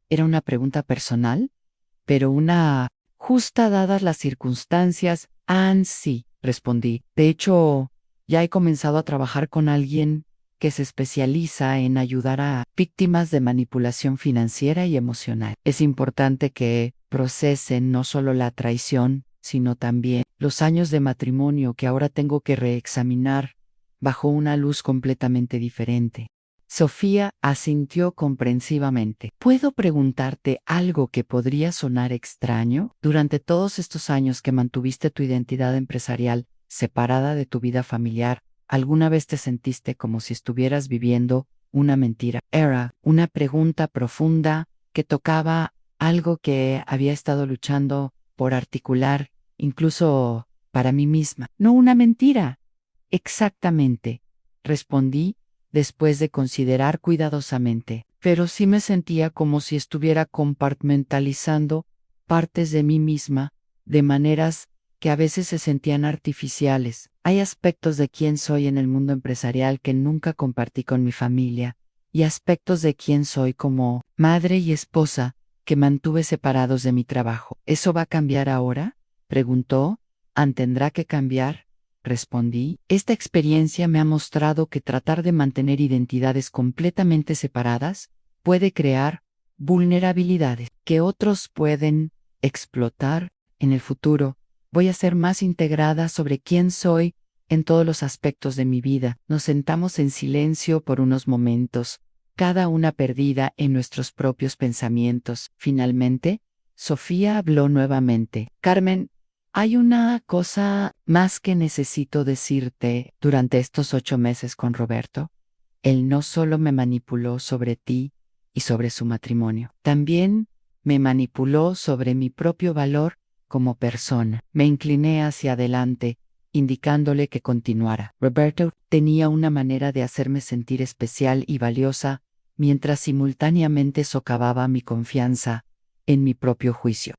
A: Era una pregunta personal, pero una justa dadas las circunstancias. Sí, respondí. De hecho, ya he comenzado a trabajar con alguien que se especializa en ayudar a víctimas de manipulación financiera y emocional. Es importante que procesen no solo la traición, sino también los años de matrimonio que ahora tengo que reexaminar bajo una luz completamente diferente. Sofía asintió comprensivamente. ¿Puedo preguntarte algo que podría sonar extraño? Durante todos estos años que mantuviste tu identidad empresarial separada de tu vida familiar, ¿alguna vez te sentiste como si estuvieras viviendo una mentira? Era una pregunta profunda que tocaba algo que había estado luchando por articular, incluso para mí misma. No una mentira. Exactamente, respondí después de considerar cuidadosamente, pero sí me sentía como si estuviera compartimentalizando partes de mí misma de maneras que a veces se sentían artificiales. Hay aspectos de quién soy en el mundo empresarial que nunca compartí con mi familia, y aspectos de quién soy como madre y esposa que mantuve separados de mi trabajo. ¿Eso va a cambiar ahora?, preguntó. ¿Tendrá que cambiar?, respondí. Esta experiencia me ha mostrado que tratar de mantener identidades completamente separadas puede crear vulnerabilidades que otros pueden explotar en el futuro. Voy a ser más integrada sobre quién soy en todos los aspectos de mi vida. Nos sentamos en silencio por unos momentos, cada una perdida en nuestros propios pensamientos. Finalmente, Sofía habló nuevamente. Carmen, hay una cosa más que necesito decirte. Durante estos 8 meses con Roberto, él no solo me manipuló sobre ti y sobre su matrimonio, también me manipuló sobre mi propio valor como persona. Me incliné hacia adelante, indicándole que continuara. Roberto tenía una manera de hacerme sentir especial y valiosa, mientras simultáneamente socavaba mi confianza en mi propio juicio.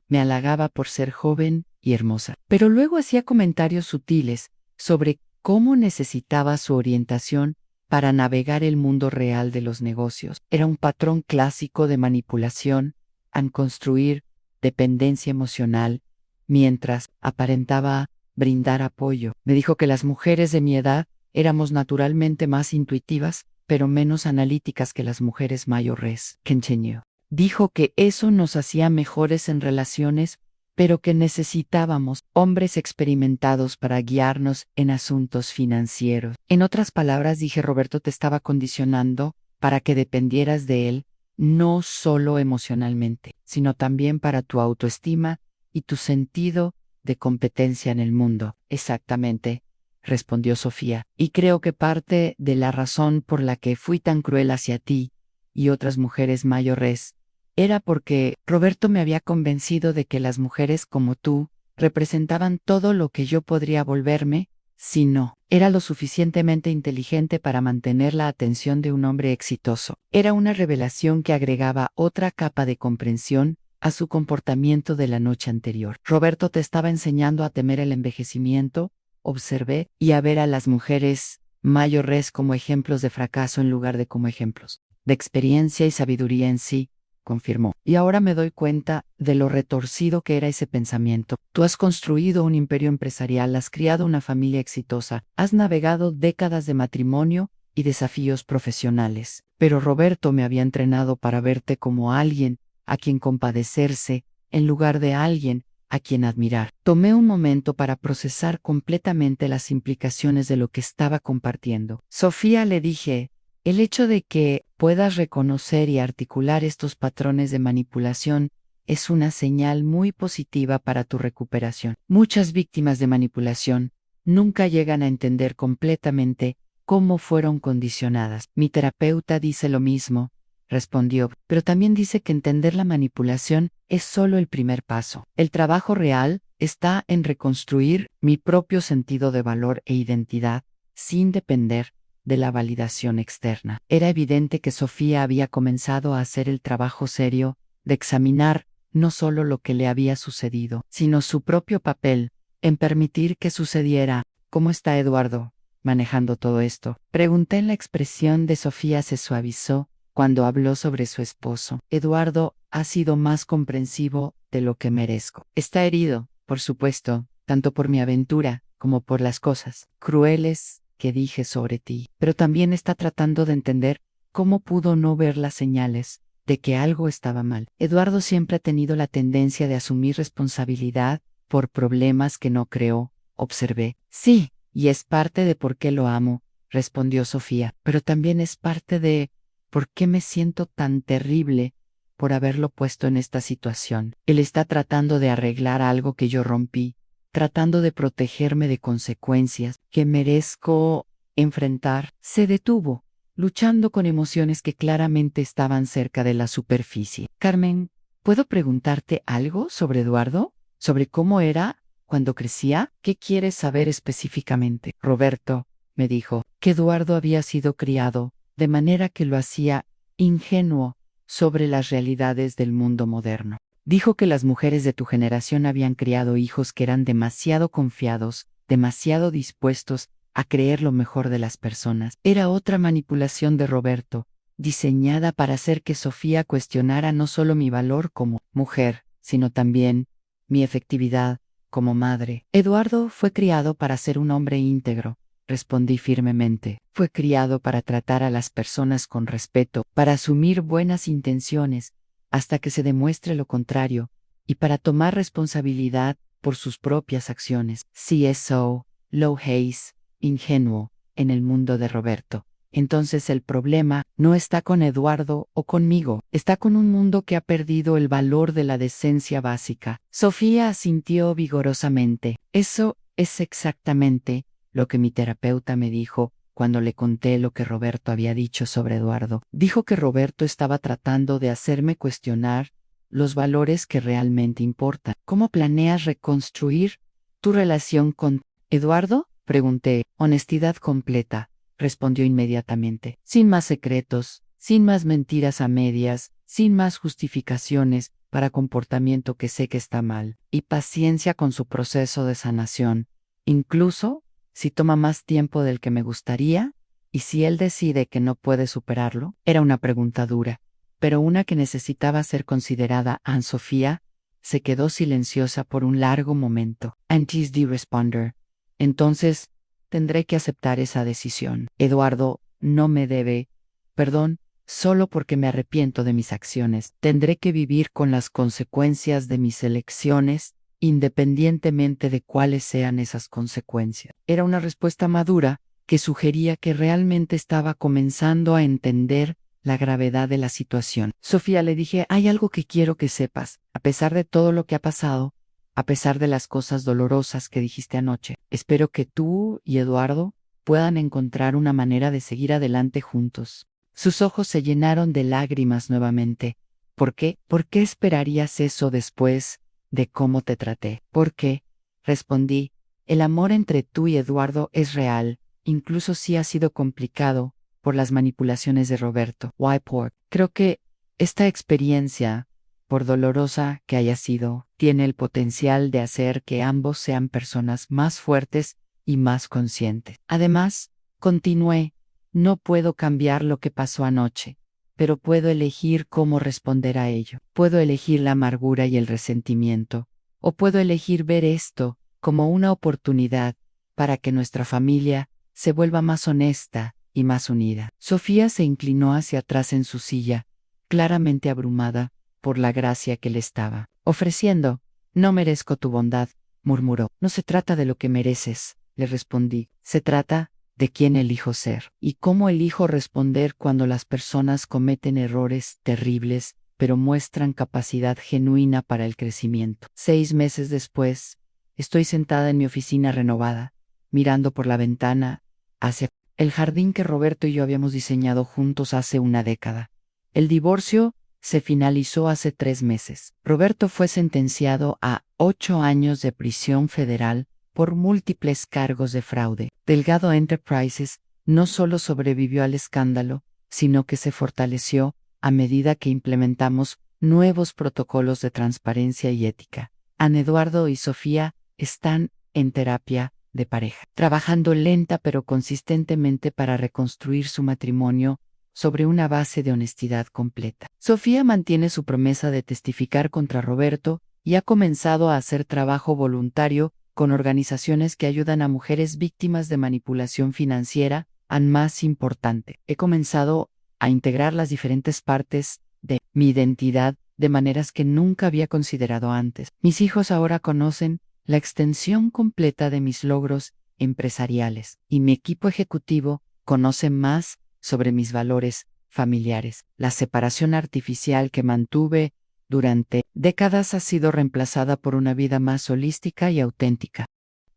A: Me halagaba por ser joven y hermosa, pero luego hacía comentarios sutiles sobre cómo necesitaba su orientación para navegar el mundo real de los negocios. Era un patrón clásico de manipulación al construir dependencia emocional, mientras aparentaba brindar apoyo. Me dijo que las mujeres de mi edad éramos naturalmente más intuitivas, pero menos analíticas que las mujeres mayores. Continuó. Dijo que eso nos hacía mejores en relaciones, pero que necesitábamos hombres experimentados para guiarnos en asuntos financieros. En otras palabras, dije, Roberto te estaba condicionando para que dependieras de él, no solo emocionalmente, sino también para tu autoestima y tu sentido de competencia en el mundo. Exactamente, respondió Sofía, y creo que parte de la razón por la que fui tan cruel hacia ti y otras mujeres mayores era porque Roberto me había convencido de que las mujeres como tú representaban todo lo que yo podría volverme si no era lo suficientemente inteligente para mantener la atención de un hombre exitoso. Era una revelación que agregaba otra capa de comprensión a su comportamiento de la noche anterior. Roberto te estaba enseñando a temer el envejecimiento, observé, y a ver a las mujeres mayores como ejemplos de fracaso en lugar de como ejemplos de experiencia y sabiduría en sí, confirmó. Y ahora me doy cuenta de lo retorcido que era ese pensamiento. Tú has construido un imperio empresarial, has criado una familia exitosa, has navegado décadas de matrimonio y desafíos profesionales. Pero Roberto me había entrenado para verte como alguien a quien compadecerse, en lugar de alguien a quien admirar. Tomé un momento para procesar completamente las implicaciones de lo que estaba compartiendo. Sofía, le dije, el hecho de que puedas reconocer y articular estos patrones de manipulación es una señal muy positiva para tu recuperación. Muchas víctimas de manipulación nunca llegan a entender completamente cómo fueron condicionadas. Mi terapeuta dice lo mismo, respondió, pero también dice que entender la manipulación es solo el primer paso. El trabajo real está en reconstruir mi propio sentido de valor e identidad sin depender de la validación externa. Era evidente que Sofía había comenzado a hacer el trabajo serio de examinar no solo lo que le había sucedido, sino su propio papel en permitir que sucediera. ¿Cómo está Eduardo manejando todo esto? Pregunté. La expresión de Sofía se suavizó cuando habló sobre su esposo. Eduardo ha sido más comprensivo de lo que merezco. Está herido, por supuesto, tanto por mi aventura como por las cosas crueles que dije sobre ti, pero también está tratando de entender cómo pudo no ver las señales de que algo estaba mal. Eduardo siempre ha tenido la tendencia de asumir responsabilidad por problemas que no creó, observé. Sí, y es parte de por qué lo amo, respondió Sofía, pero también es parte de por qué me siento tan terrible por haberlo puesto en esta situación. Él está tratando de arreglar algo que yo rompí, tratando de protegerme de consecuencias que merezco enfrentar. Se detuvo, luchando con emociones que claramente estaban cerca de la superficie. Carmen, ¿puedo preguntarte algo sobre Eduardo? ¿Sobre cómo era cuando crecía? ¿Qué quieres saber específicamente? Roberto me dijo que Eduardo había sido criado de manera que lo hacía ingenuo sobre las realidades del mundo moderno. Dijo que las mujeres de tu generación habían criado hijos que eran demasiado confiados, demasiado dispuestos a creer lo mejor de las personas. Era otra manipulación de Roberto, diseñada para hacer que Sofía cuestionara no solo mi valor como mujer, sino también mi efectividad como madre. Eduardo fue criado para ser un hombre íntegro, respondí firmemente. Fue criado para tratar a las personas con respeto, para asumir buenas intenciones, hasta que se demuestre lo contrario, y para tomar responsabilidad por sus propias acciones. CSO, Low Hayes, ingenuo, en el mundo de Roberto. Entonces el problema no está con Eduardo o conmigo, está con un mundo que ha perdido el valor de la decencia básica. Sofía asintió vigorosamente. Eso es exactamente lo que mi terapeuta me dijo cuando le conté lo que Roberto había dicho sobre Eduardo. Dijo que Roberto estaba tratando de hacerme cuestionar los valores que realmente importan. ¿Cómo planeas reconstruir tu relación con Eduardo? Pregunté. Honestidad completa, respondió inmediatamente. Sin más secretos, sin más mentiras a medias, sin más justificaciones para comportamiento que sé que está mal, y paciencia con su proceso de sanación, incluso si toma más tiempo del que me gustaría, y si él decide que no puede superarlo. Era una pregunta dura, pero una que necesitaba ser considerada. Anne-Sofía se quedó silenciosa por un largo momento. Antes de responder, entonces tendré que aceptar esa decisión. Eduardo no me debe perdón solo porque me arrepiento de mis acciones. Tendré que vivir con las consecuencias de mis elecciones, independientemente de cuáles sean esas consecuencias. Era una respuesta madura que sugería que realmente estaba comenzando a entender la gravedad de la situación. Sofía, le dije, hay algo que quiero que sepas. A pesar de todo lo que ha pasado, a pesar de las cosas dolorosas que dijiste anoche, espero que tú y Eduardo puedan encontrar una manera de seguir adelante juntos. Sus ojos se llenaron de lágrimas nuevamente. ¿Por qué? ¿Por qué esperarías eso después de cómo te traté? ¿Por qué? Respondí. El amor entre tú y Eduardo es real, incluso si ha sido complicado por las manipulaciones de Roberto. Wyport. Creo que esta experiencia, por dolorosa que haya sido, tiene el potencial de hacer que ambos sean personas más fuertes y más conscientes. Además, continué, no puedo cambiar lo que pasó anoche, pero puedo elegir cómo responder a ello. Puedo elegir la amargura y el resentimiento, o puedo elegir ver esto como una oportunidad para que nuestra familia se vuelva más honesta y más unida. Sofía se inclinó hacia atrás en su silla, claramente abrumada por la gracia que le estaba ofreciendo. No merezco tu bondad, murmuró. No se trata de lo que mereces, le respondí. Se trata de quién elijo ser y cómo elijo responder cuando las personas cometen errores terribles, pero muestran capacidad genuina para el crecimiento. 6 meses después, estoy sentada en mi oficina renovada, mirando por la ventana hacia el jardín que Roberto y yo habíamos diseñado juntos hace una década. El divorcio se finalizó hace 3 meses. Roberto fue sentenciado a 8 años de prisión federal por múltiples cargos de fraude. Delgado Enterprises no solo sobrevivió al escándalo, sino que se fortaleció a medida que implementamos nuevos protocolos de transparencia y ética. Ana Eduardo y Sofía están en terapia de pareja, trabajando lenta pero consistentemente para reconstruir su matrimonio sobre una base de honestidad completa. Sofía mantiene su promesa de testificar contra Roberto y ha comenzado a hacer trabajo voluntario con organizaciones que ayudan a mujeres víctimas de manipulación financiera. Más importante, he comenzado a integrar las diferentes partes de mi identidad de maneras que nunca había considerado antes. Mis hijos ahora conocen la extensión completa de mis logros empresariales y mi equipo ejecutivo conoce más sobre mis valores familiares. La separación artificial que mantuve durante décadas ha sido reemplazada por una vida más holística y auténtica.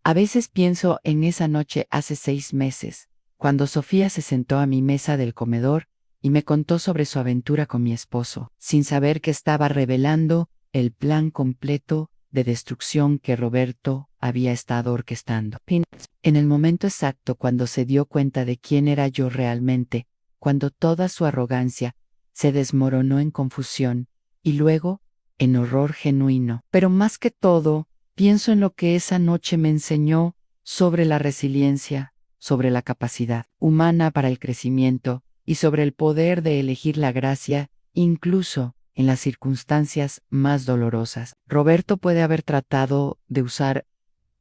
A: A veces pienso en esa noche hace 6 meses, cuando Sofía se sentó a mi mesa del comedor y me contó sobre su aventura con mi esposo, sin saber que estaba revelando el plan completo de destrucción que Roberto había estado orquestando. En el momento exacto cuando se dio cuenta de quién era yo realmente, cuando toda su arrogancia se desmoronó en confusión y luego en horror genuino. Pero más que todo, pienso en lo que esa noche me enseñó sobre la resiliencia, sobre la capacidad humana para el crecimiento y sobre el poder de elegir la gracia, incluso en las circunstancias más dolorosas. Roberto puede haber tratado de usar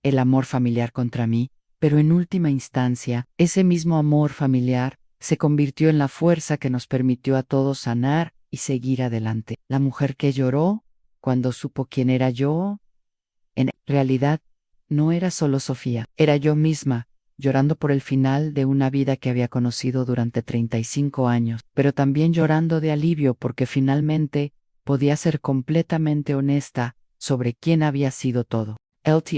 A: el amor familiar contra mí, pero en última instancia, ese mismo amor familiar se convirtió en la fuerza que nos permitió a todos sanar y seguir adelante. La mujer que lloró cuando supo quién era yo, en realidad, no era solo Sofía, era yo misma, llorando por el final de una vida que había conocido durante 35 años, pero también llorando de alivio porque finalmente podía ser completamente honesta sobre quién había sido todo. LT